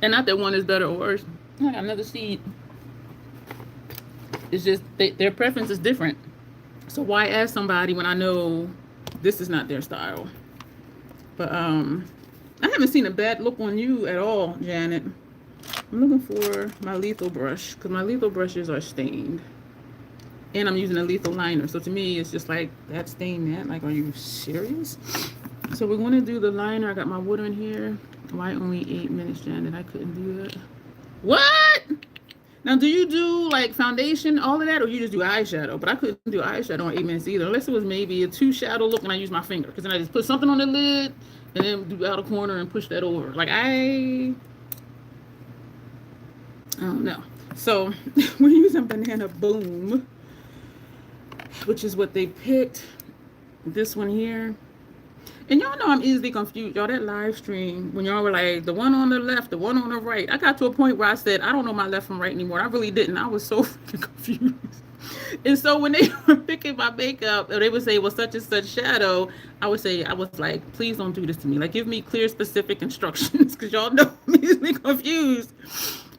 And not that one is better or worse. I got another seed. It's just their preference is different. So why ask somebody when I know this is not their style? But I haven't seen a bad look on you at all, Janet. I'm looking for my lethal brush because my lethal brushes are stained. And I'm using a lethal liner. So to me, it's just like, that stained that? Like, are you serious? So we're going to do the liner. I got my water in here. Why only 8 minutes, Janet? I couldn't do that. What? Now, do you do like foundation, all of that, or you just do eyeshadow? But I couldn't do eyeshadow in 8 minutes either, unless it was maybe a 2 shadow look and I use my finger. Because then I just put something on the lid and then do out a corner and push that over. Like, I don't know. So we're using Banana Boom, which is what they picked. This one here. And y'all know I'm easily confused. Y'all, that live stream, when y'all were like, the one on the left, the one on the right, I got to a point where I said, I don't know my left from right anymore. I really didn't. I was so freaking confused. And so when they were picking my makeup, or they would say, well, such and such shadow, I was like, please don't do this to me. Like, give me clear, specific instructions, because y'all know I'm easily confused.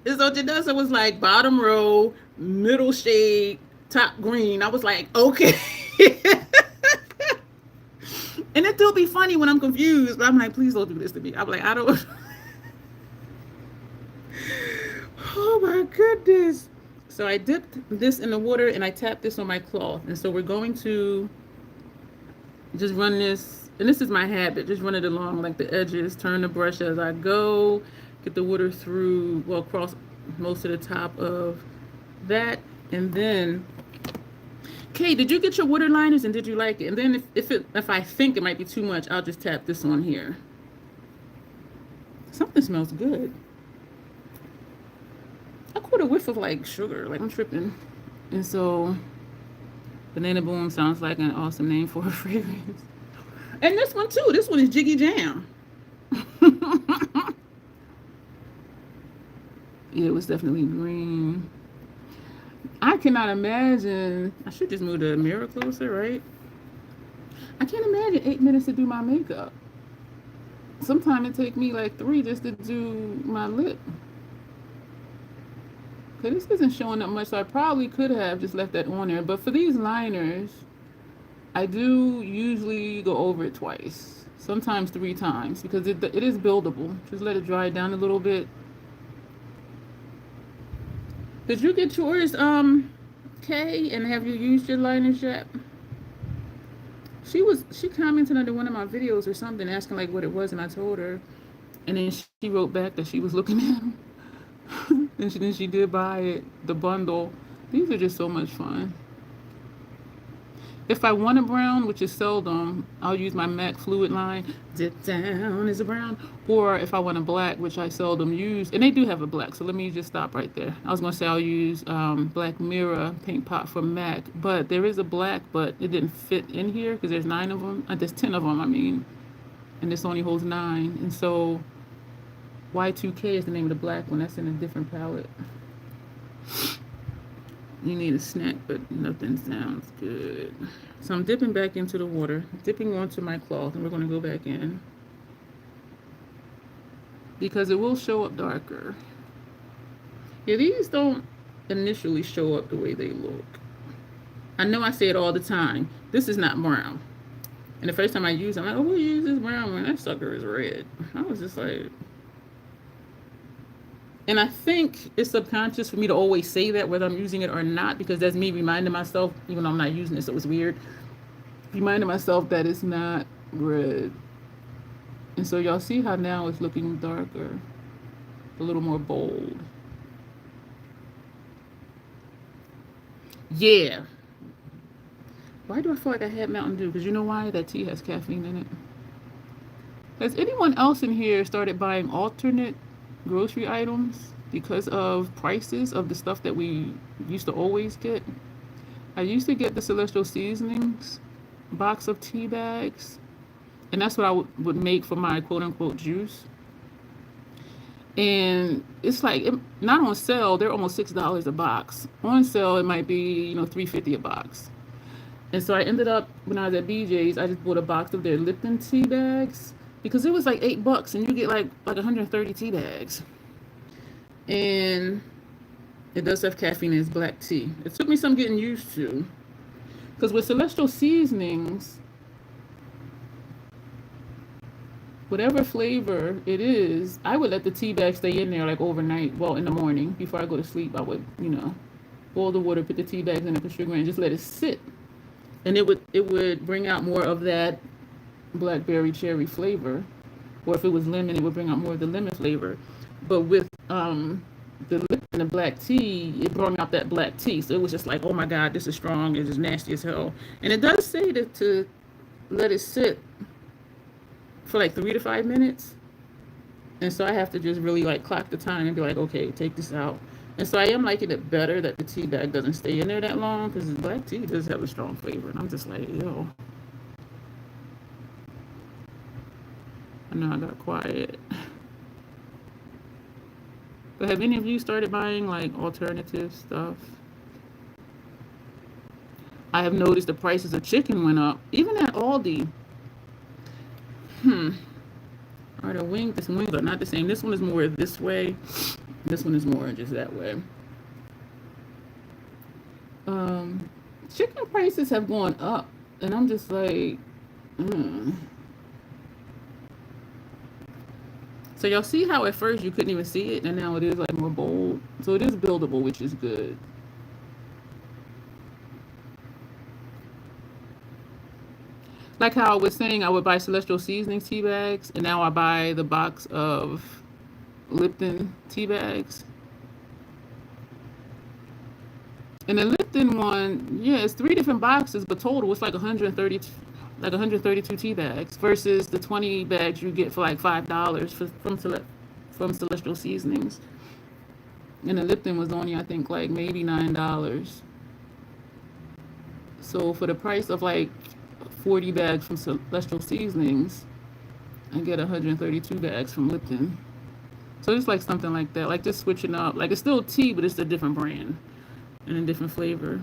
And so Janessa was like, bottom row, middle shade, top green. I was like, okay. And it still be funny when I'm confused, but I'm like, please don't do this to me. I'm like, I don't. Oh my goodness. So I dipped this in the water and I tapped this on my cloth. And so we're going to just run this, and this is my habit, just run it along like the edges, turn the brush as I go, get the water through, well, across most of the top of that, and then Kay, did you get your water liners and did you like it? And then if I think it might be too much, I'll just tap this one here. Something smells good. I caught a whiff of like sugar, like I'm tripping. And so Banana Boom sounds like an awesome name for a fragrance. And this one too, this one is Jiggy Jam. Yeah, it was definitely green. I cannot imagine. I should just move the mirror closer, right? I can't imagine 8 minutes to do my makeup. Sometimes it take me like 3 just to do my lip. Okay, this isn't showing up much, so I probably could have just left that on there. But for these liners, I do usually go over it twice, sometimes 3 times, because it is buildable. Just let it dry down a little bit. Did you get yours, Kay? And have you used your liners yet? She commented under one of my videos or something, asking like what it was, and I told her, and then she wrote back that she was looking at them, and then she did buy it, the bundle. These are just so much fun. If I want a brown, which is seldom, I'll use my MAC fluid line. Dip down is a brown. Or if I want a black, which I seldom use, and they do have a black, so let me just stop right there. I was going to say I'll use Black Mirror Paint Pot from MAC, but there is a black, but it didn't fit in here because there's 9 of them. There's 10 of them, I mean, and this only holds 9. And so Y2K is the name of the black one. That's in a different palette. You need a snack, but nothing sounds good. So I'm dipping back into the water, dipping onto my cloth, and we're going to go back in because it will show up darker. Yeah, these don't initially show up the way they look. I know I say it all the time. This is not brown. And the first time I used it, I'm like, oh, we'll use this brown one. That sucker is red. I was just like... And I think it's subconscious for me to always say that whether I'm using it or not, because that's me reminding myself, even though I'm not using it, so it's weird, reminding myself that it's not red. And so y'all see how now it's looking darker, a little more bold. Yeah. Why do I feel like I had Mountain Dew? Because you know why? That tea has caffeine in it. Has anyone else in here started buying alternate grocery items because of prices of the stuff that we used to always get? I used to get the Celestial Seasonings box of tea bags, and that's what I would make for my quote-unquote juice. And it's like, not on sale, they're almost $6 a box. On sale, it might be, $3.50 a box. And so I ended up, when I was at BJ's, I just bought a box of their Lipton tea bags, because it was like $8 and you get like 130 tea bags. And it does have caffeine in its black tea. It took me some getting used to, because with Celestial Seasonings, whatever flavor it is, I would let the tea bag stay in there like overnight. Well, in the morning before I go to sleep, I would, boil the water, put the tea bags in it, put sugar in, and just let it sit. And it would bring out more of that blackberry cherry flavor, or if it was lemon, it would bring out more of the lemon flavor. But with the Lipton and the black tea, it brought out that black tea, so it was just like, oh my god, this is strong, it's just nasty as hell. And it does say to let it sit for like 3 to 5 minutes, and so I have to just really like clock the time and be like, okay, take this out. And so I am liking it better that the tea bag doesn't stay in there that long, because the black tea does have a strong flavor, and I'm just like, yo. I know I got quiet. But have any of you started buying like alternative stuff? I have noticed the prices of chicken went up, even at Aldi. Are the wings are not the same. This one is more this way. This one is more just that way. Chicken prices have gone up, and I'm just like, So y'all see how at first you couldn't even see it, and now it is like more bold. So it is buildable, which is good. Like how I was saying, I would buy Celestial Seasonings tea bags, and now I buy the box of Lipton tea bags. And the Lipton one, yeah, it's 3 different boxes, but total it's like 132 tea bags versus the 20 bags you get for like $5 from Celestial Seasonings. And the Lipton was only, I think, like maybe $9. So for the price of like 40 bags from Celestial Seasonings, I get 132 bags from Lipton. So it's like something like that, like just switching up. Like it's still tea, but it's a different brand. in a different flavor.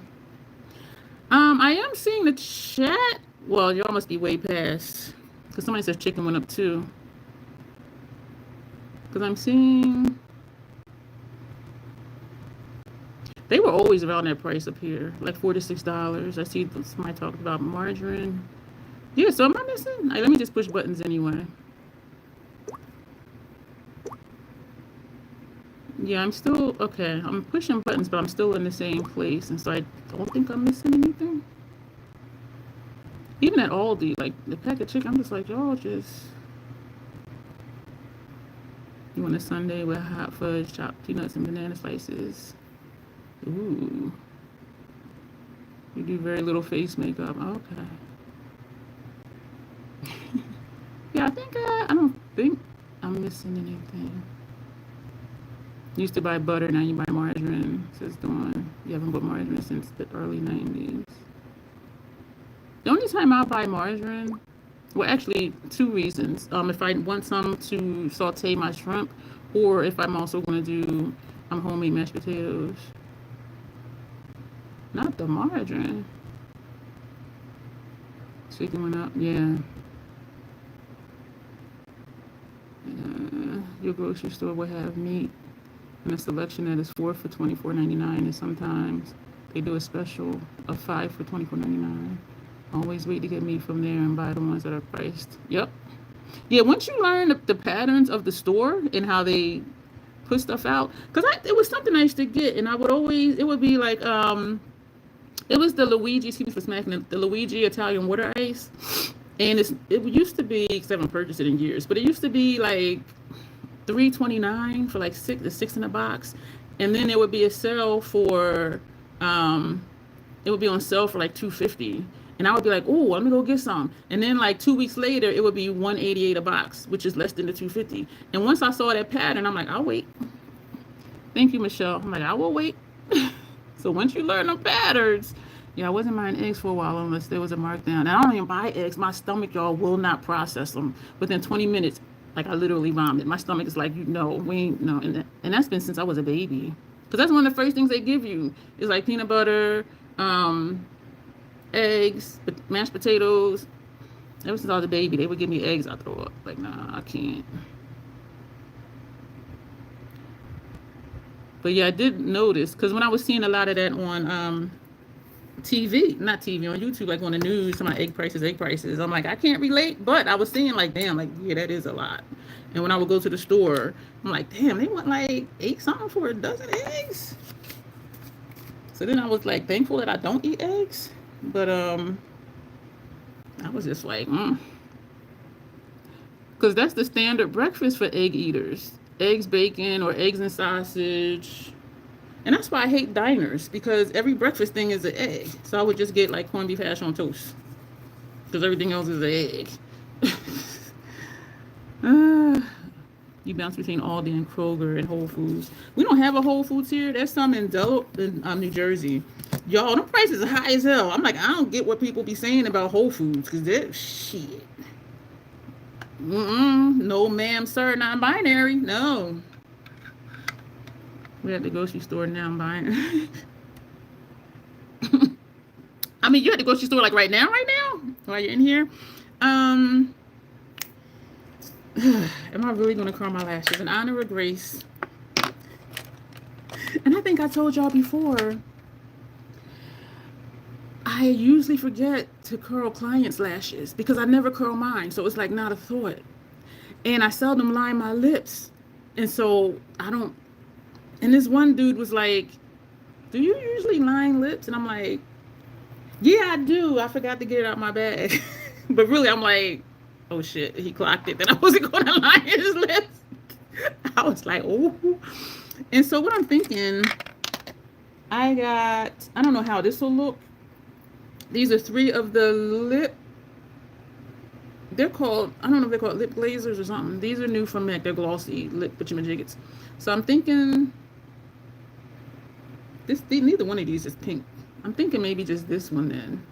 I am seeing the chat. Well, y'all must be way past. Because somebody says chicken went up too. Because I'm seeing... They were always around that price up here. Like $4 to $6. I see somebody talking about margarine. Yeah, so am I missing? Right, let me just push buttons anyway. Yeah, I'm still... Okay, I'm pushing buttons, but I'm still in the same place. And so I don't think I'm missing anything. Even at Aldi, like the pack of chicken, I'm just like, y'all just... You want a sundae with hot fudge, chopped peanuts, and banana slices. Ooh. You do very little face makeup. Okay. Yeah, I don't think I'm missing anything. Used to buy butter, now you buy margarine. Says Dawn. You haven't bought margarine since the early 90s. The only time I'll buy margarine, well, actually, 2 reasons. If I want some to saute my shrimp, or if I'm also going to do homemade mashed potatoes. Not the margarine. Chicken went up, yeah. Your grocery store will have meat in a selection that is 4 for $24.99, and sometimes they do a special of 5 for $24.99. Always wait to get meat from there and buy the ones that are priced. Yep. Yeah, once you learn the patterns of the store and how they put stuff out, because it was something I used to get, and I would always, it would be like, it was the Luigi, excuse me for smacking, the Luigi Italian water ice. And it used to be, because I haven't purchased it in years, but it used to be like $3.29 for like 6 in a box. And then there would be a sale for, it would be on sale for like $2.50. And I would be like, oh, let me go get some. And then like 2 weeks later, it would be $1.88 a box, which is less than the $2.50. And once I saw that pattern, I'm like, I'll wait. Thank you, Michelle. I'm like, I will wait. So once you learn the patterns, yeah, I wasn't buying eggs for a while unless there was a markdown. And I don't even buy eggs. My stomach, y'all, will not process them. Within 20 minutes, like I literally vomit. My stomach is like, we ain't, no. And that's been since I was a baby. Because that's one of the first things they give you is like peanut butter, eggs, mashed potatoes. Ever since I was a baby, they would give me eggs. I throw up. Like, nah, I can't. But yeah, I did notice, because when I was seeing a lot of that on TV, not TV, on YouTube, like on the news, some egg prices, I'm like, I can't relate, but I was seeing like, damn, like, yeah, that is a lot. And when I would go to the store, I'm like, damn, they want like 8 something for a dozen eggs. So then I was like thankful that I don't eat eggs, but I was just like, because that's the standard breakfast for egg eaters. Eggs, bacon, or eggs and sausage. And that's why I hate diners, because every breakfast thing is an egg. So I would just get like corned beef hash on toast, because everything else is an egg. You bounce between Aldi and Kroger and Whole Foods. We don't have a Whole Foods here. There's some in New Jersey. Y'all, the prices are high as hell. I'm like, I don't get what people be saying about Whole Foods, because they're shit. No, ma'am, sir, non-binary. No. We're at the grocery store now. I'm buying. I mean, you're at the grocery store like right now, while you're in here. Am I really gonna curl my lashes in honor of Grace? And I think I told y'all before, I usually forget to curl clients' lashes because I never curl mine, so it's like not a thought. And I seldom line my lips, and so I don't. And this one dude was like, do you usually line lips? And I'm like, yeah, I do. I forgot to get it out my bag. But really, I'm like, oh shit, he clocked it that I wasn't going to line his lips. I was like, oh. And so what I'm thinking, I don't know how this will look. These are 3 of the lip. They're called, I don't know if they're called lip glazers or something. These are new from MAC. They're glossy lip jiggets. So I'm thinking, neither one of these is pink. I'm thinking maybe just this one then.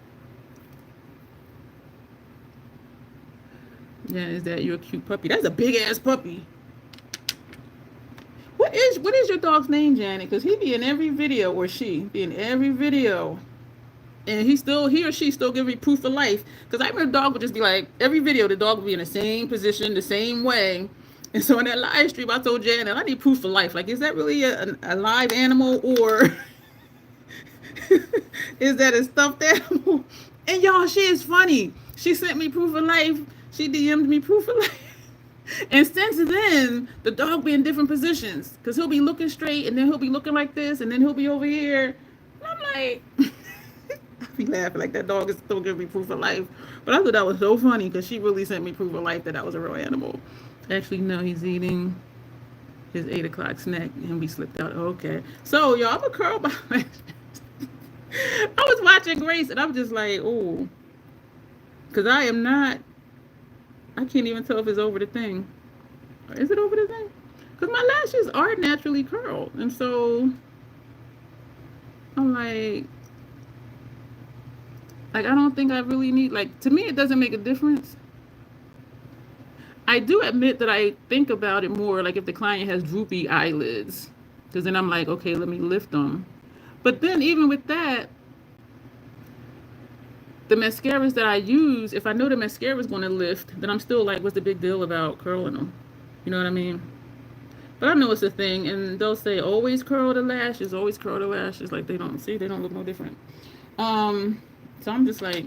Yeah, is that your cute puppy? That's a big ass puppy. What What is your dog's name, Janet? Because he be in every video, or she be in every video, and he or she still give me proof of life. Because I remember the dog would just be like, every video the dog would be in the same position, the same way. And so in that live stream, I told Janet, I need proof of life. Like, is that really a live animal, or is that a stuffed animal? And y'all, she is funny. She sent me proof of life. She DM'd me proof of life. And since then, the dog be in different positions. Because he'll be looking straight, and then he'll be looking like this, and then he'll be over here. And I'm like, I be laughing like that dog is still giving me proof of life. But I thought that was so funny, because she really sent me proof of life that I was a real animal. Actually, no, he's eating his 8 o'clock snack, and we slipped out. Okay. So, y'all, I'm a curl my lashes. I was watching Grace, and I'm just like, oh. Because I can't even tell if it's over the thing. Is it over the thing? Because my lashes are naturally curled. And so I'm like, I don't think I really need, like, to me, it doesn't make a difference. I do admit that I think about it more, like if the client has droopy eyelids. Because then I'm like, okay, let me lift them. But then even with that, the mascaras that I use, if I know the mascara is going to lift, then I'm still like, what's the big deal about curling them? You know what I mean? But I know it's a thing, and they'll say, always curl the lashes, always curl the lashes. Like, they don't look no different. So I'm just like,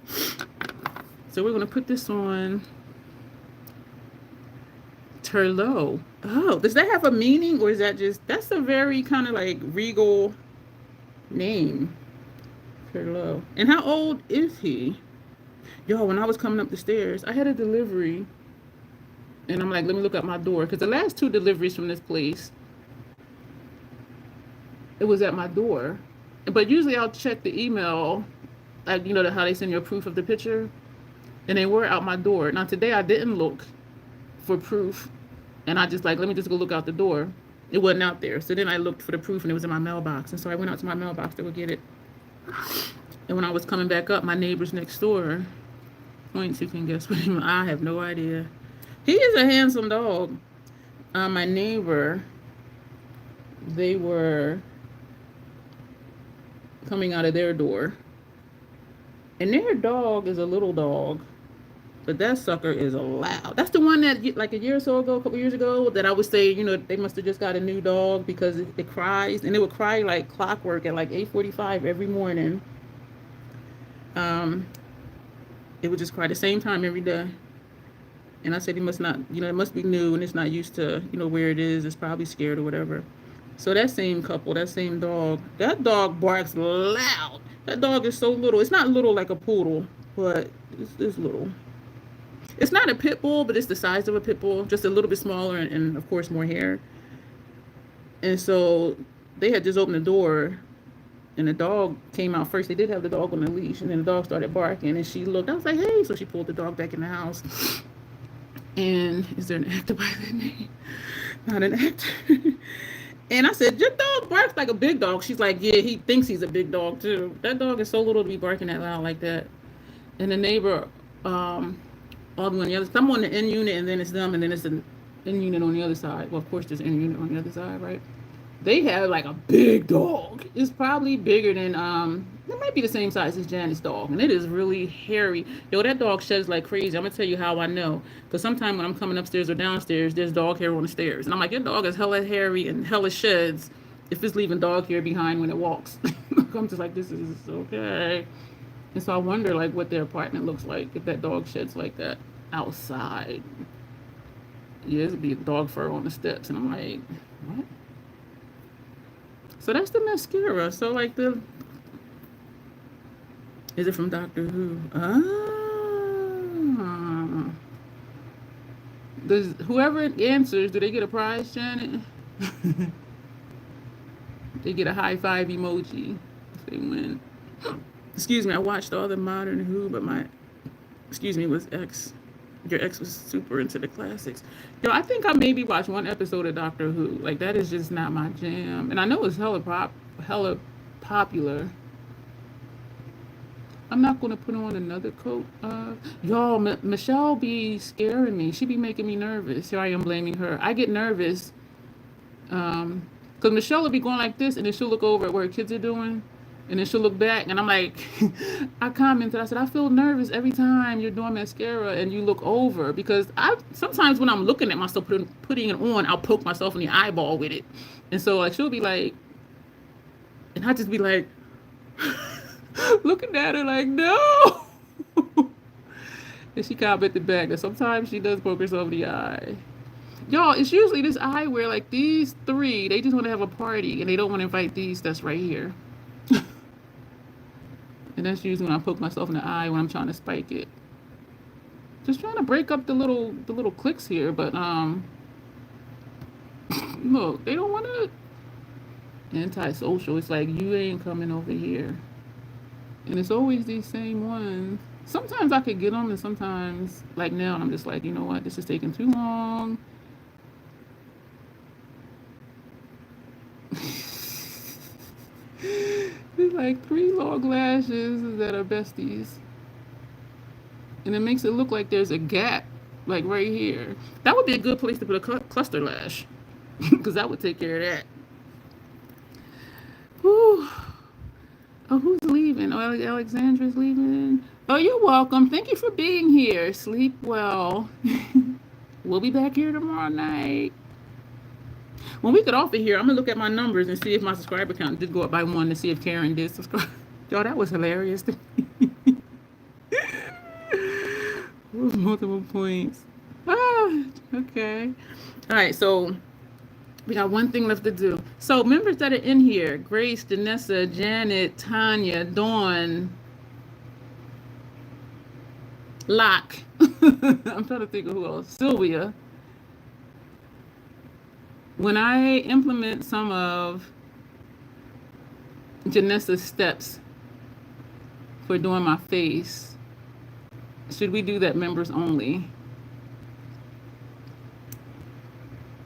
so we're going to put this on Turlo. Oh, does that have a meaning, or is that just, that's a very kind of like regal name. Turlo. And how old is he? Yo, when I was coming up the stairs, I had a delivery, and I'm like, let me look at my door, because the last 2 deliveries from this place, it was at my door. But usually I'll check the email, like, you know, how they send you a proof of the picture, and they were out my door. Now today I didn't look for proof, and I just like, let me just go look out the door. It wasn't out there. So then I looked for the proof, and it was in my mailbox. And so I went out to my mailbox to go get it. And when I was coming back up, my neighbors next door, points, you can guess what he, I have no idea. He is a handsome dog. My neighbor, they were coming out of their door, and their dog is a little dog, but that sucker is loud. That's the one that, like a year or so ago, a couple years ago, that I would say, you know, they must have just got a new dog, because it cries, and it would cry like clockwork at like 8:45 every morning. It would just cry the same time every day. And I said, he must not, you know, it must be new, and it's not used to, you know, where it is. It's probably scared or whatever. So that same couple, that same dog, that dog barks loud. That dog is so little. It's not little like a poodle, but it's little. It's not a pit bull, but it's the size of a pit bull, just a little bit smaller, and of course more hair. And so they had just opened the door, and the dog came out first. They did have the dog on a leash, and then the dog started barking, and she looked. I was like, hey. So she pulled the dog back in the house. And is there an actor by that name? Not an actor. And I said, your dog barks like a big dog. She's like, yeah, he thinks he's a big dog too. That dog is so little to be barking that loud like that. And the neighbor, all the way on the other, I'm on the end unit, and then it's them, and then it's an end unit on the other side. Well, of course, there's an end unit on the other side, right? They have like a big dog. It's probably bigger than, it might be the same size as Janet's dog. And it is really hairy. Yo, that dog sheds like crazy. I'm going to tell you how I know. Because sometimes when I'm coming upstairs or downstairs, there's dog hair on the stairs. And I'm like, your dog is hella hairy and hella sheds if it's leaving dog hair behind when it walks. I'm just like, this is okay. And so I wonder like what their apartment looks like if that dog sheds like that outside. Yeah, it'd be dog fur on the steps. And I'm like, what? So that's the mascara. So like is it from Doctor Who? Does whoever answers, do they get a prize, Janet? They get a high five emoji if they win. Excuse me, I watched all the modern Who, but was ex. Your ex was super into the classics. Yo, I think I maybe watched one episode of Doctor Who. Like, that is just not my jam. And I know it's hella popular. I'm not going to put on another coat. Y'all, Michelle be scaring me. She be making me nervous. Here I am blaming her. I get nervous Because Michelle will be going like this, and then she'll look over at what her kids are doing, and then she'll look back, and I'm like, I commented, I said, I feel nervous every time you're doing mascara and you look over, because I sometimes when I'm looking at myself putting it on, I'll poke myself in the eyeball with it, and so like she'll be like, and I just be like, looking at her like, no. And she commented back that sometimes she does poke herself in the eye. Y'all, it's usually this eyewear, like these three, they just want to have a party and they don't want to invite these that's right here. And that's usually when I poke myself in the eye when I'm trying to spike it. Just trying to break up the little clicks here, but look, they don't want to. Antisocial. It's like, you ain't coming over here. And it's always these same ones. Sometimes I could get them, and sometimes, like now, I'm just like, you know what, this is taking too long. There's like 3 long lashes that are besties. And it makes it look like there's a gap, like right here. That would be a good place to put a cluster lash, because that would take care of that. Whew. Oh, who's leaving? Oh, Alexandra's leaving. Oh, you're welcome. Thank you for being here. Sleep well. We'll be back here tomorrow night. When we get off of here, I'm going to look at my numbers and see if my subscriber count did go up by 1 to see if Karen did subscribe. Yo, that was hilarious to me. Multiple points. Ah, okay. All right, so we got one thing left to do. So members that are in here, Grace, Danessa, Janet, Tanya, Dawn, Locke. I'm trying to think of who else. Sylvia. When I implement some of Janessa's steps for doing my face, should we do that members only?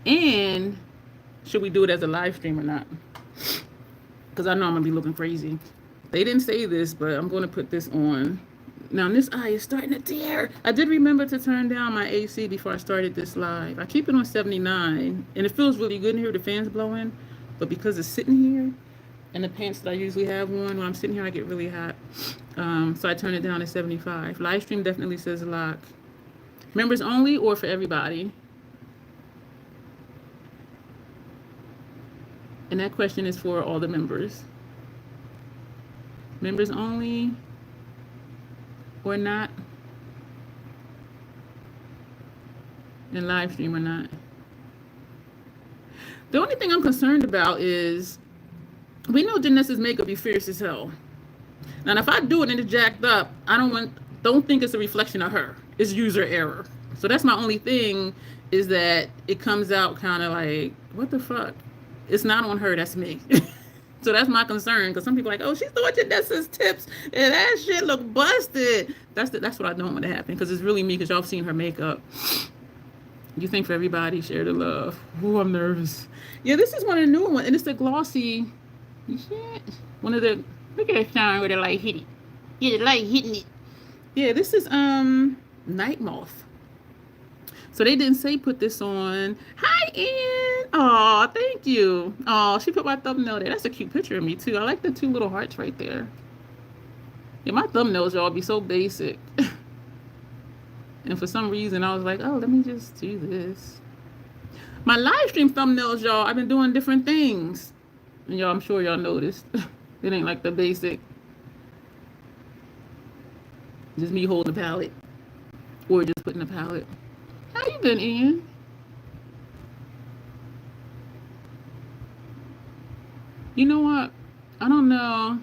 And should we do it as a live stream or not? Because I know I'm going to be looking crazy. They didn't say this, but I'm going to put this on. Now, this eye is starting to tear. I did remember to turn down my AC before I started this live. I keep it on 79, and it feels really good in here with the fans blowing. But because it's sitting here, and the pants that I usually have on, when I'm sitting here, I get really hot. So I turn it down to 75. Live stream definitely says lock. Members only or for everybody? And that question is for all the members. Members only or not? And live stream or not? The only thing I'm concerned about is, we know Janessa's makeup be fierce as hell. Now, if I do it and it's jacked up, I don't think it's a reflection of her. It's user error. So that's my only thing, is that it comes out kind of like, what the fuck? It's not on her, that's me. So that's my concern, because some people are like, oh, she's doing Janessa's tips, and that shit look busted. That's what I don't want to happen, because it's really me, because y'all have seen her makeup. You think for everybody, share the love. Ooh, I'm nervous. Yeah, this is one of the new ones, and it's the glossy. Shit. One of the, look at that shine where the light hit it. Yeah, the light hitting it. Yeah, this is Night Moth. So they didn't say put this on. Hi, Ann. Aw, thank you. Aw, she put my thumbnail there. That's a cute picture of me, too. I like the 2 little hearts right there. Yeah, my thumbnails, y'all, be so basic. And for some reason, I was like, oh, let me just do this. My live stream thumbnails, y'all, I've been doing different things. And y'all, I'm sure y'all noticed. It ain't like the basic. Just me holding the palette. Or just putting the palette. How you been, Ian? You know what? I don't know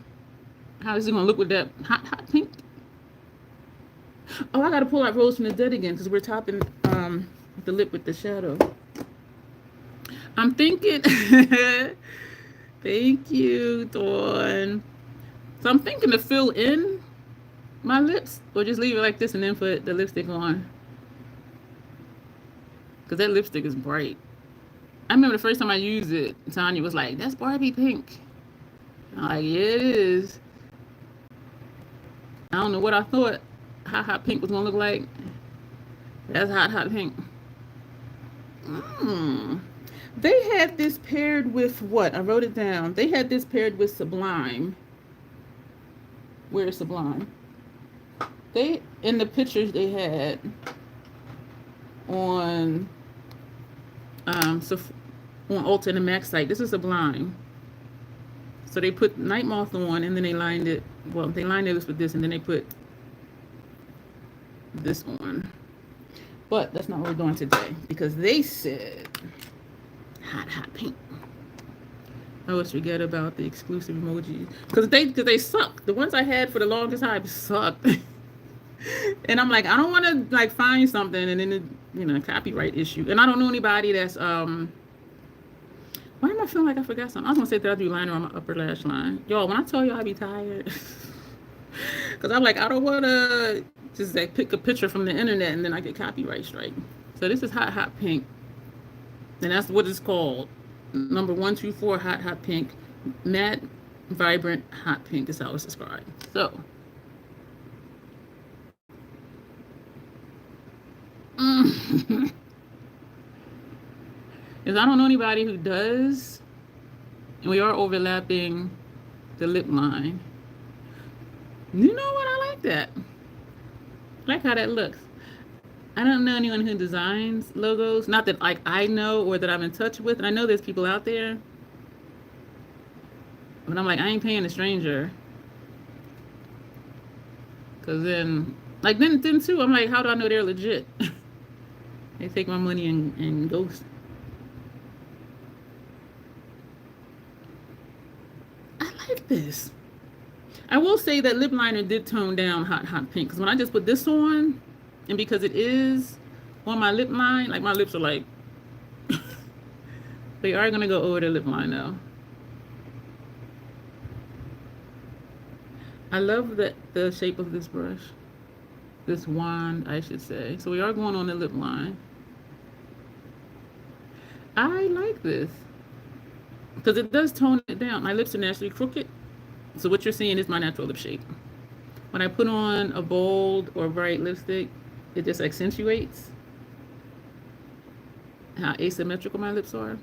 how this is gonna look with that hot pink. Oh, I gotta pull out Rose from the Dead again, because we're topping the lip with the shadow. I'm thinking. Thank you, Dawn. So I'm thinking to fill in my lips, or just leave it like this and then put the lipstick on. Because that lipstick is bright. I remember the first time I used it, Tanya was like, that's Barbie pink. I'm like, yeah, it is. I don't know what I thought hot pink was going to look like. That's hot pink. They had this paired with what? I wrote it down. They had this paired with Sublime. Where is Sublime? They, in the pictures they had on so on Ulta and the Mac site, this is Sublime. So they put Night Moth on, and then they lined it. Well, they lined it with this, and then they put this on. But that's not what we're doing today, because they said hot pink. I always forget about the exclusive emojis because they suck. The ones I had for the longest time sucked. And I'm like, I don't want to like find something and then it, you know, copyright issue. And I don't know anybody that's why am I feeling like I forgot something? I was gonna say that I do liner on my upper lash line. Y'all, when I tell you I be tired, because I'm like, I don't want to just like pick a picture from the internet and then I get copyright strike. So this is hot pink, and that's what it's called. Number 124 hot pink, matte vibrant hot pink is how it's described. So because I don't know anybody who does, and we are overlapping the lip line. You know what? I like that. I like how that looks. I don't know anyone who designs logos. Not that like I know or that I'm in touch with. And I know there's people out there. But I'm like, I ain't paying a stranger. Because then, like then too, I'm like, how do I know they're legit? They take my money and ghost. I like this. I will say that lip liner did tone down hot pink. Because when I just put this on, and because it is on my lip line, like my lips are like, they are going to go over the lip line now. I love the shape of this brush. This wand, I should say. So we are going on the lip line. I like this. Because it does tone it down. My lips are naturally crooked. So what you're seeing is my natural lip shape. When I put on a bold or bright lipstick, it just accentuates how asymmetrical my lips are.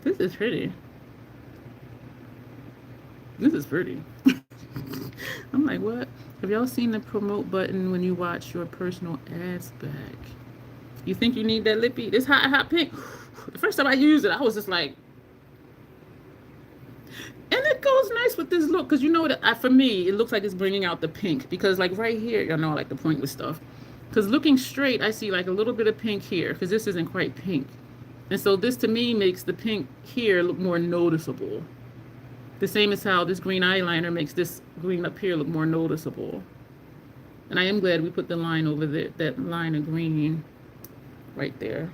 This is pretty. This is pretty. I'm like, what? Have y'all seen the promote button when you watch your personal ads back? You think you need that lippy? This hot pink. The first time I used it, I was just like, and it goes nice with this look, because you know what, for me, it looks like it's bringing out the pink, because like right here, y'all know I like to point with stuff, because looking straight, I see like a little bit of pink here, because this isn't quite pink, and so this to me makes the pink here look more noticeable, the same as how this green eyeliner makes this green up here look more noticeable. And I am glad we put the line over there, that line of green right there,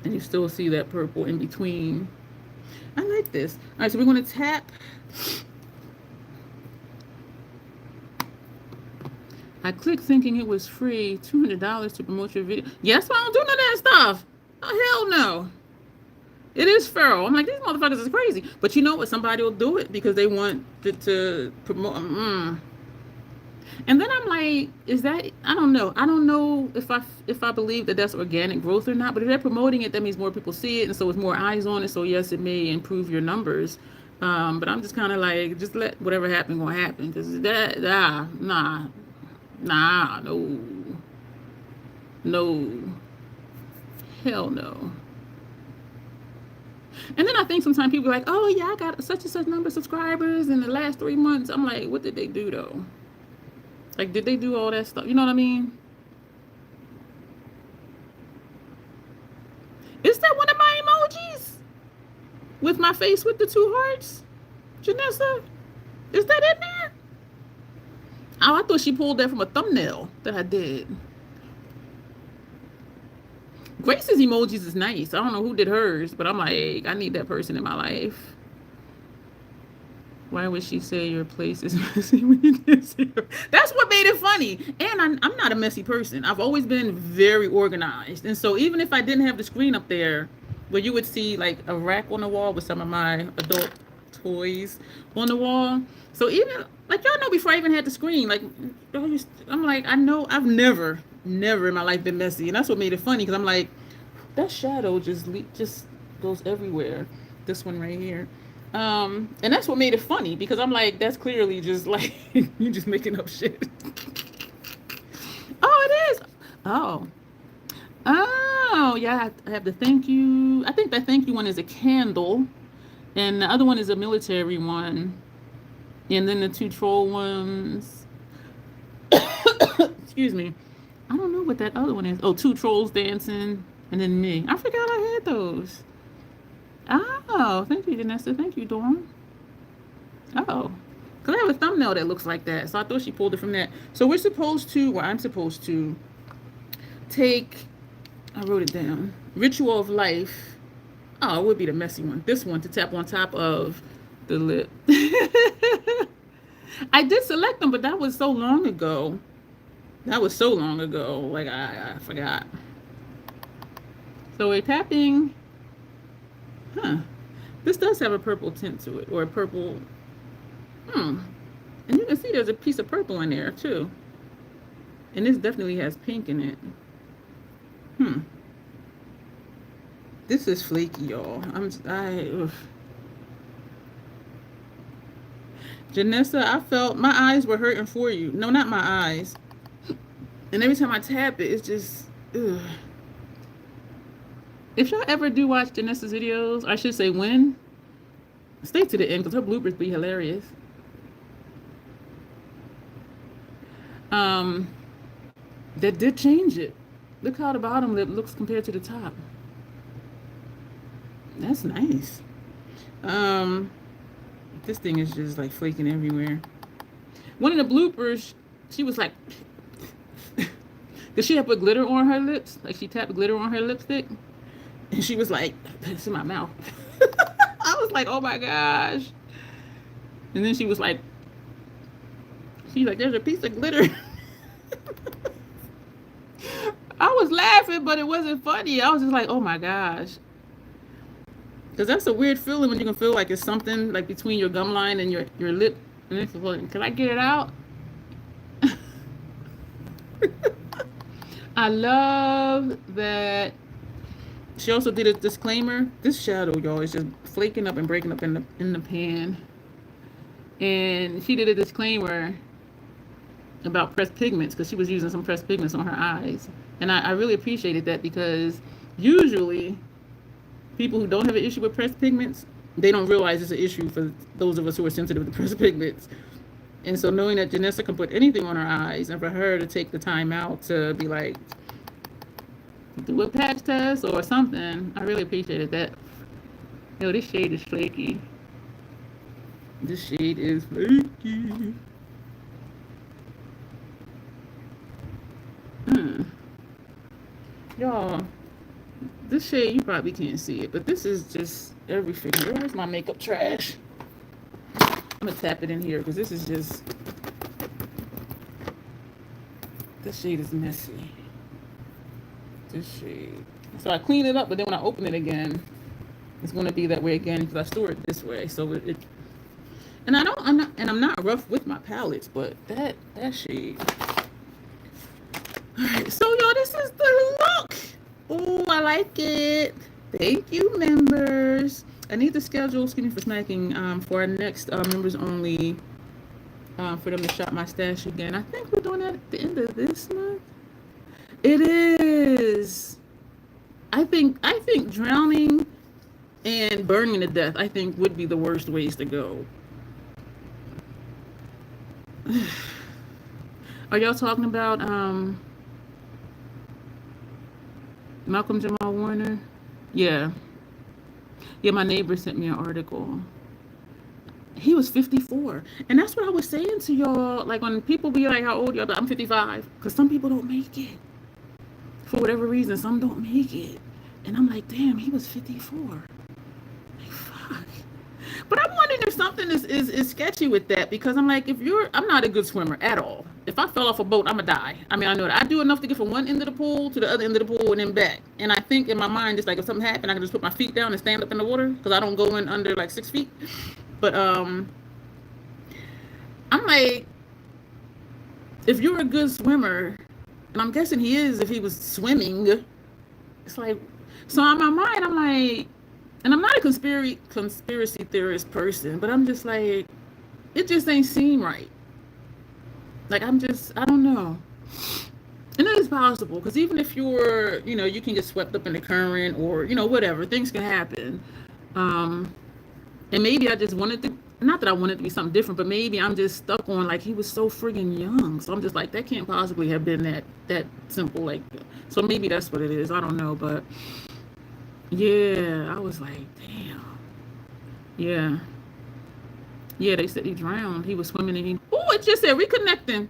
and you still see that purple in between. I like this. All right, so we're going to tap. I clicked thinking it was free, $200 to promote your video. Yes, I don't do none of that stuff. Oh, hell no. It is feral. I'm like, these motherfuckers is crazy. But you know what? Somebody will do it because they want to promote. And then I'm like, is that, I don't know. I don't know if I believe that that's organic growth or not. But if they're promoting it, that means more people see it. And so it's more eyes on it. So yes, it may improve your numbers. But I'm just kind of like, just let whatever happen go happen. Because that, nah, no. Hell no. And then I think sometimes people are like, oh yeah, I got such and such number of subscribers in the last 3 months. I'm like, what did they do though? Like, did they do all that stuff? You know what I mean? Is that one of my emojis? With my face with the 2 hearts? Janessa? Is that in there? Oh, I thought she pulled that from a thumbnail that I did. Grace's emojis is nice. I don't know who did hers, but I'm like, I need that person in my life. Why would she say your place is messy when you didn't see her? That's what made it funny. And I'm not a messy person. I've always been very organized. And so even if I didn't have the screen up there, where you would see like a rack on the wall with some of my adult toys on the wall. So even, like y'all know, before I even had the screen, like, I'm like, I know I've never never in my life been messy. And that's what made it funny, because I'm like, that shadow just goes everywhere. This one right here. And that's what made it funny, because I'm like, that's clearly just like, you just making up shit. Oh, it is. Oh. Oh, yeah, I have the thank you. I think that thank you one is a candle, and the other one is a military one. And then the two troll ones. Excuse me. I don't know what that other one is. Oh, two trolls dancing, and then me. I forgot I had those. Oh, thank you, Janessa. Thank you, Dawn. Oh, because I have a thumbnail that looks like that, so I thought she pulled it from that. So we're supposed to, well, I'm supposed to take, I wrote it down, Ritual of Life. Oh, it would be the messy one. This one, to tap on top of the lip. I did select them, but that was so long ago. That was so long ago. Like, I forgot. So we're tapping. Huh. This does have a purple tint to it, or a purple. And you can see there's a piece of purple in there, too. And this definitely has pink in it. This is flaky, y'all. Janessa, I felt my eyes were hurting for you. No, not my eyes. And every time I tap it, it's just, ugh. If y'all ever do watch Janessa's videos, I should say when, stay to the end, because her bloopers be hilarious. That did change it. Look how the bottom lip looks compared to the top. That's nice. This thing is just like flaking everywhere. One of the bloopers, she was like, because she had put glitter on her lips, like she tapped glitter on her lipstick, and she was like, it's in my mouth. I was like, oh my gosh. And then she was like, there's a piece of glitter. I was laughing, but it wasn't funny. I was just like, oh my gosh. Because that's a weird feeling when you can feel like it's something like between your gum line and your lip. And it's like, can I get it out? I love that she also did a disclaimer. This shadow, y'all, is just flaking up and breaking up in the pan. And she did a disclaimer about pressed pigments, because she was using some pressed pigments on her eyes. And I really appreciated that, because usually people who don't have an issue with pressed pigments, they don't realize it's an issue for those of us who are sensitive to pressed pigments. And so knowing that Janessa can put anything on her eyes, and for her to take the time out to be like, do a patch test or something, I really appreciated that. Yo, this shade is flaky. This shade is flaky. Y'all, this shade, you probably can't see it, but this is just everything. Where's my makeup trash? I'm gonna tap it in here, because this is just, this shade is messy. This shade. So I clean it up, but then when I open it again, it's gonna be that way again, because I store it this way. So and I'm not rough with my palettes, but that shade. Alright, so y'all, this is the look. Oh, I like it. Thank you, members. I need to schedule, excuse me for smacking, for our next members only, for them to shop my stash again. I think we're doing that at the end of this month. It is. I think drowning and burning to death, I think, would be the worst ways to go. Are y'all talking about Malcolm Jamal Warner? Yeah, my neighbor sent me an article. He was 54. And that's what I was saying to y'all. Like, when people be like, how old y'all? I'm 55. Because some people don't make it. For whatever reason, some don't make it. And I'm like, damn, he was 54. Like, fuck. But I'm wondering if something is sketchy with that. Because I'm like, I'm not a good swimmer at all. If I fell off a boat, I'm going to die. I mean, I know that. I do enough to get from one end of the pool to the other end of the pool and then back. And I think in my mind, it's like, if something happened, I can just put my feet down and stand up in the water. Because I don't go in under like 6 feet. But I'm like, if you're a good swimmer, And I'm guessing he is if he was swimming. It's like, so in my mind, I'm like, and I'm not a conspiracy theorist person, but I'm just like, it just ain't seem right. Like, I don't know. And it is possible because even if you're, you can get swept up in the current or, whatever, things can happen. Um, and maybe I just wanted to, not that I wanted to be something different, but maybe I'm just stuck on like he was so friggin' young. So I'm just like, that can't possibly have been that simple. Like, so maybe that's what it is. I don't know, but yeah, I was like, damn. Yeah. Yeah, they said he drowned. He was swimming and oh, it just said reconnecting.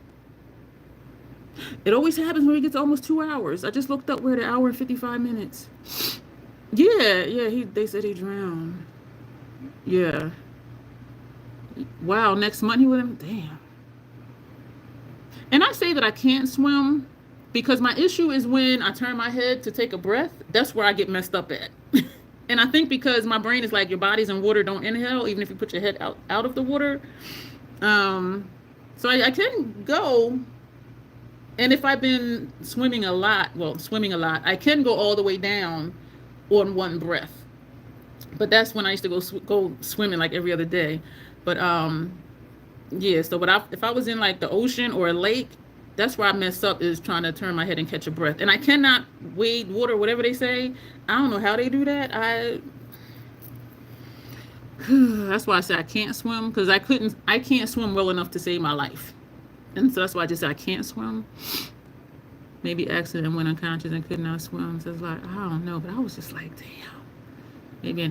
It always happens when we get to almost 2 hours. I just looked up where the hour and 55 minutes. Yeah, yeah, they said he drowned. Yeah. Wow, next month he would have, damn. And I say that I can't swim because my issue is when I turn my head to take a breath, that's where I get messed up at. And I think because my brain is like your body's in water, don't inhale, even if you put your head out of the water. So I can go, and if I've been swimming a lot, I can go all the way down on one breath. But that's when I used to go swimming like every other day. But yeah, so if I was in like the ocean or a lake, that's where I mess up, is trying to turn my head and catch a breath. And I cannot wade water, whatever they say. I don't know how they do that. That's why I say I can't swim, because I can't swim well enough to save my life. And so that's why I just said I can't swim. Maybe accident, went unconscious and could not swim. So it's like, I don't know, but I was just like, damn. Maybe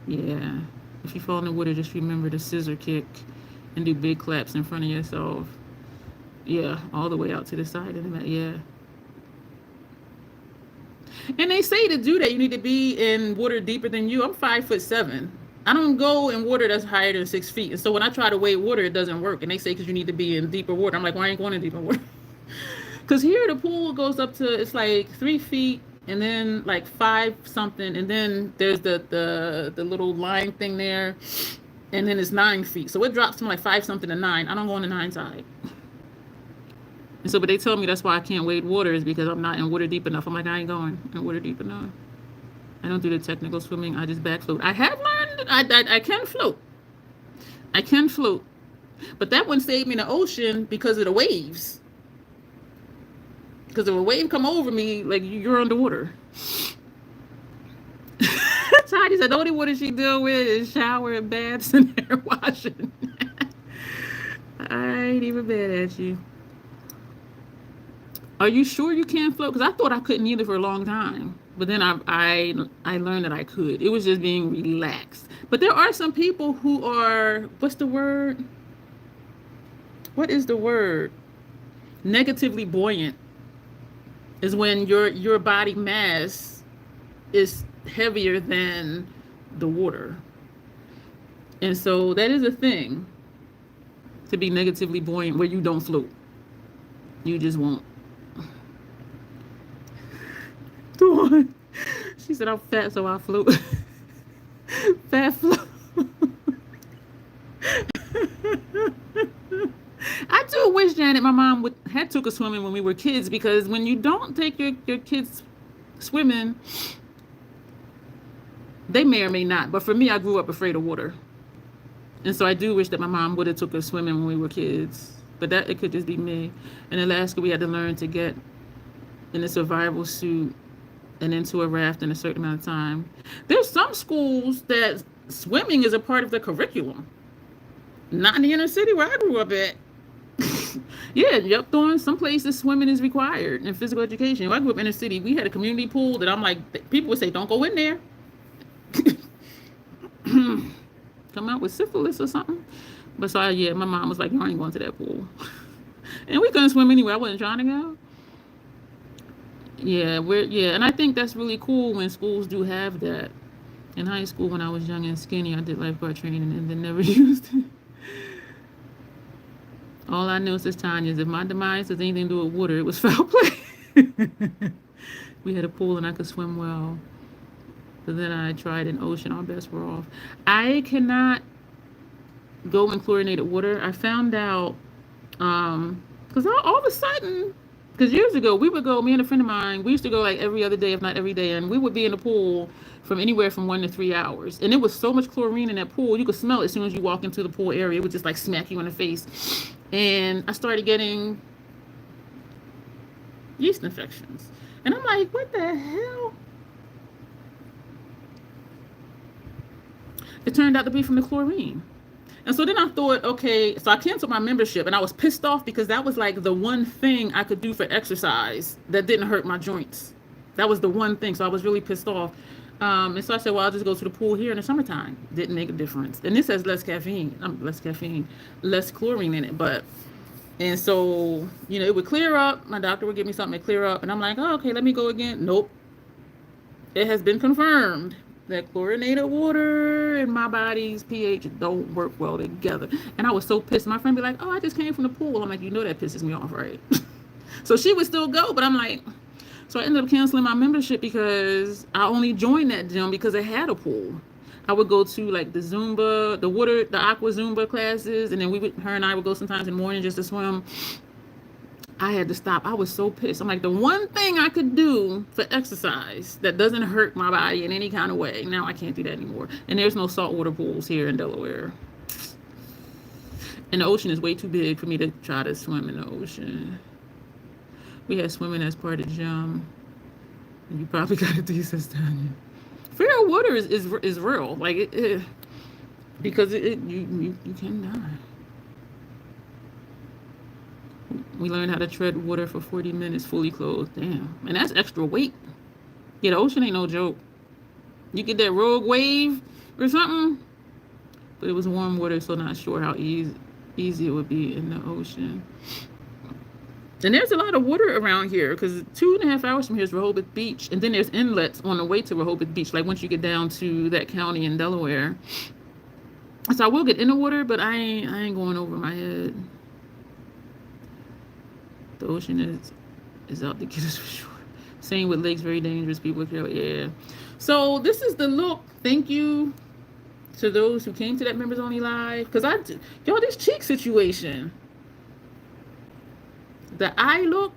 yeah. If you fall in the water, just remember the scissor kick and do big claps in front of yourself. Yeah, all the way out to the side of the mat. Yeah. And they say to do that, you need to be in water deeper than you. I'm 5'7". I don't go in water that's higher than 6 feet. And so when I try to wade water, it doesn't work. And they say because you need to be in deeper water. I'm like, well, I ain't going in deeper water. Because here the pool goes up to, it's like 3 feet. And then like 5 something, and then there's the little line thing there, and then it's 9 feet. So it drops from like 5 something to 9. I don't go on the 9 side. And so, but they tell me that's why I can't wade water, is because I'm not in water deep enough. I'm like, I ain't going in water deep enough. I don't do the technical swimming. I just back float. I have learned I can float. I can float, but that one saved me in the ocean because of the waves. Because if a wave come over me, like, you're underwater. Tidy said the only water she deal with is shower and baths and hair washing. I ain't even mad at you. Are you sure you can't float? Because I thought I couldn't either for a long time. But then I learned that I could. It was just being relaxed. But there are some people who are, what's the word? What is the word? Negatively buoyant. Is when your body mass is heavier than the water. And so that is a thing, to be negatively buoyant, where you don't float. You just won't. Dawn, she said, I'm fat, so I float. Fat float. I do wish, Janet, my mom had took us swimming when we were kids, because when you don't take your kids swimming, they may or may not. But for me, I grew up afraid of water. And so I do wish that my mom would have took us swimming when we were kids. But that, it could just be me. In Alaska, we had to learn to get in a survival suit and into a raft in a certain amount of time. There's some schools that swimming is a part of the curriculum. Not in the inner city where I grew up at. Yeah, yep, Dawn. Some places swimming is required in physical education. When I grew up in the city, we had a community pool that I'm like, people would say, don't go in there. Come out with syphilis or something. But so, yeah, my mom was like, you ain't going to that pool. And we couldn't swim anyway. I wasn't trying to go. Yeah, and I think that's really cool when schools do have that. In high school, when I was young and skinny, I did lifeguard training and then never used it. All I know, says Tanya, is if my demise has anything to do with water, it was foul play. We had a pool and I could swim well. But then I tried an ocean, all bets were off. I cannot go in chlorinated water. I found out, because all of a sudden, because years ago we would go, me and a friend of mine, we used to go like every other day, if not every day, and we would be in the pool from anywhere from 1 to 3 hours. And it was so much chlorine in that pool, you could smell it as soon as you walk into the pool area. It would just like smack you in the face. And I started getting yeast infections. And I'm like, what the hell? It turned out to be from the chlorine. And so then I thought, okay, so I canceled my membership, and I was pissed off because that was like the one thing I could do for exercise that didn't hurt my joints. That was the one thing. So I was really pissed off. And so I said, well, I'll just go to the pool here in the summertime. Didn't make a difference. And this has less caffeine, less chlorine in it. And so, you know, it would clear up. My doctor would give me something to clear up. And I'm like, oh, okay, let me go again. Nope. It has been confirmed that chlorinated water and my body's pH don't work well together. And I was so pissed. My friend be like, oh, I just came from the pool. I'm like, you know that pisses me off, right? So she would still go, but I'm like, so I ended up canceling my membership because I only joined that gym because it had a pool. I would go to like the Zumba, the aqua Zumba classes, and then her and I would go sometimes in the morning just to swim. I had to stop. I was so pissed. I'm like, the one thing I could do for exercise that doesn't hurt my body in any kind of way, now I can't do that anymore. And there's no saltwater pools here in Delaware. And the ocean is way too big for me to try to swim in the ocean. We had swimming as part of the gym. And you probably got a thesis done. Fear of water is real. Like, because you can die. We learned how to tread water for 40 minutes fully clothed. Damn. And that's extra weight. Yeah, the ocean ain't no joke. You get that rogue wave or something. But it was warm water, so not sure how easy it would be in the ocean. And there's a lot of water around here because 2.5 hours from here is Rehoboth Beach. And then there's inlets on the way to Rehoboth Beach, like once you get down to that county in Delaware. So I will get in the water, but I ain't going over my head. The ocean is out to get us for sure. Same with lakes, very dangerous. People care. Yeah. So this is the look. Thank you to those who came to that members only live. Because this cheek situation. The eye look,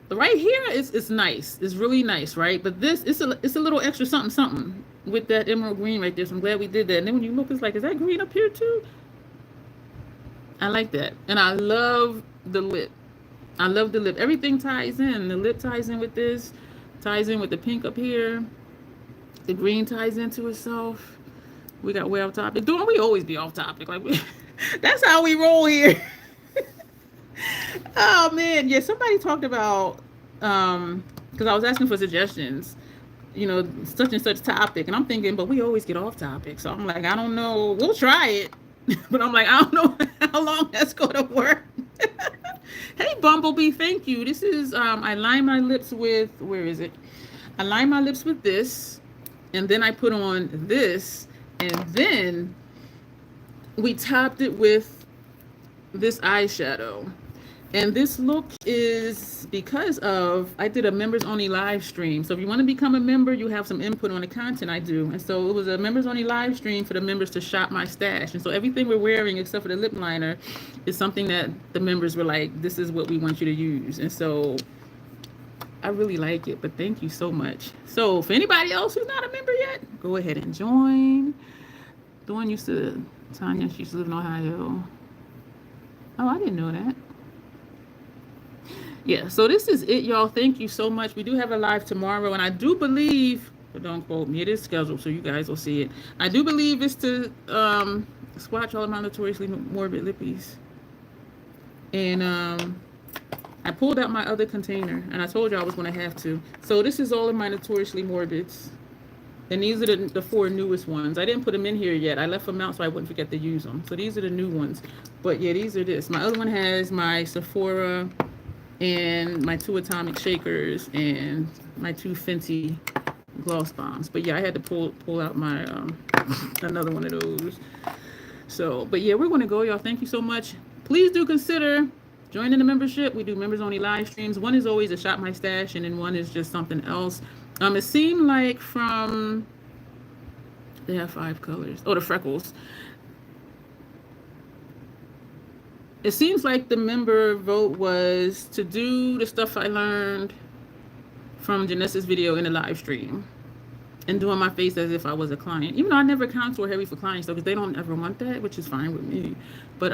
right here is nice. It's really nice, right? But this it's a little extra something with that emerald green right there. So I'm glad we did that. And then when you look, it's like, is that green up here too? I like that. And I love the lip. I love the lip. Everything ties in. The lip ties in with this, ties in with the pink up here. The green ties into itself. We got way off topic. Don't we always be off topic? Like that's how we roll here. Oh man, yeah. Somebody talked about because I was asking for suggestions, you know, such and such topic, and I'm thinking, but we always get off topic. So I'm like, I don't know. We'll try it, but I'm like, I don't know how long that's gonna work. Hey Bumblebee, thank you. This is I line my lips with, where is it? I line my lips with this, and then I put on this, and then we topped it with this eyeshadow. And this look is because I did a members only live stream. So if you want to become a member, you have some input on the content I do. And so it was a members only live stream for the members to shop my stash. And so everything we're wearing except for the lip liner is something that the members were like, this is what we want you to use. And so I really like it, but thank you so much. So for anybody else who's not a member yet, go ahead and join. Dawn used to, Tanya, she used to live in Ohio. Oh, I didn't know that. Yeah, so this is it, y'all. Thank you so much. We do have a live tomorrow, and I do believe, but don't quote me, it is scheduled, so you guys will see it. I do believe it's to swatch all of my notoriously morbid lippies. And I pulled out my other container, and I told you I was going to have to. So this is all of my notoriously morbids. And these are the 4 newest ones. I didn't put them in here yet. I left them out so I wouldn't forget to use them. So these are the new ones. But yeah, these are this. My other one has my Sephora and my 2 atomic shakers and my 2 Fenty gloss bombs. But yeah, I had to pull out my another one of those. So, but yeah, we're going to go, y'all. Thank you so much. Please do consider joining the membership. We do members only live streams. One is always a shop my stash, and then one is just something else. It seemed like they have 5 colors. Oh, the freckles. it seems like the member vote was to do the stuff I learned from Janessa's video in the live stream and doing my face as if I was a client. Even though I never contour heavy for clients though, because they don't ever want that, which is fine with me. But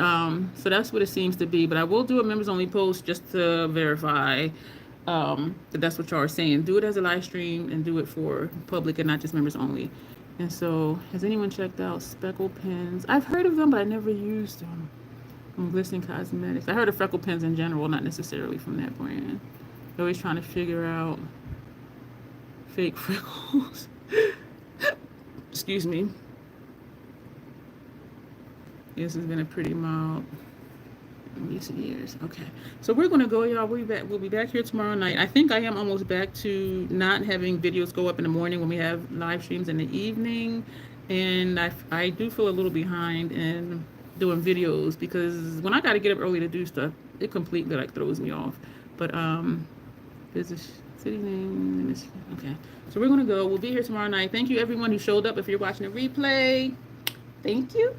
so that's what it seems to be. But I will do a members only post just to verify that that's what y'all are saying. Do it as a live stream and do it for public and not just members only. And so, has anyone checked out speckle pens? I've heard of them, but I never used them. From Glistening Cosmetics. I heard of freckle pens in general, not necessarily from that brand. They're always trying to figure out fake freckles. Excuse me. This has been a pretty mild in recent years. Okay, so we're gonna go, y'all. We'll be back here tomorrow night. I think I am almost back to not having videos go up in the morning when we have live streams in the evening, and I do feel a little behind in doing videos because when I got to get up early to do stuff, it completely like throws me off. But there's a city name. Okay, so we're gonna go. We'll be here tomorrow night. Thank you everyone who showed up. If you're watching a replay, thank you.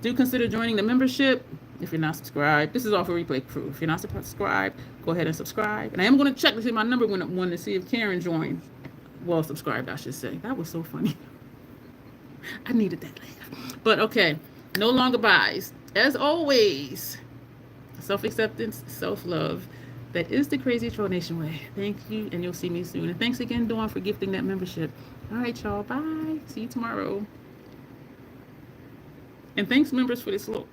Do consider joining the membership if you're not subscribed. This is all for replay proof. If you're not subscribed, go ahead and subscribe. And I am going to check to see my number went up one to see if Karen joined. Well, subscribed, I should say. That was so funny. I needed that later. But okay, no longer buys. As always, self-acceptance, self-love. That is the Crazy Troll Nation way. Thank you, and you'll see me soon. And thanks again, Dawn, for gifting that membership. All right, y'all. Bye. See you tomorrow. And thanks, members, for this look.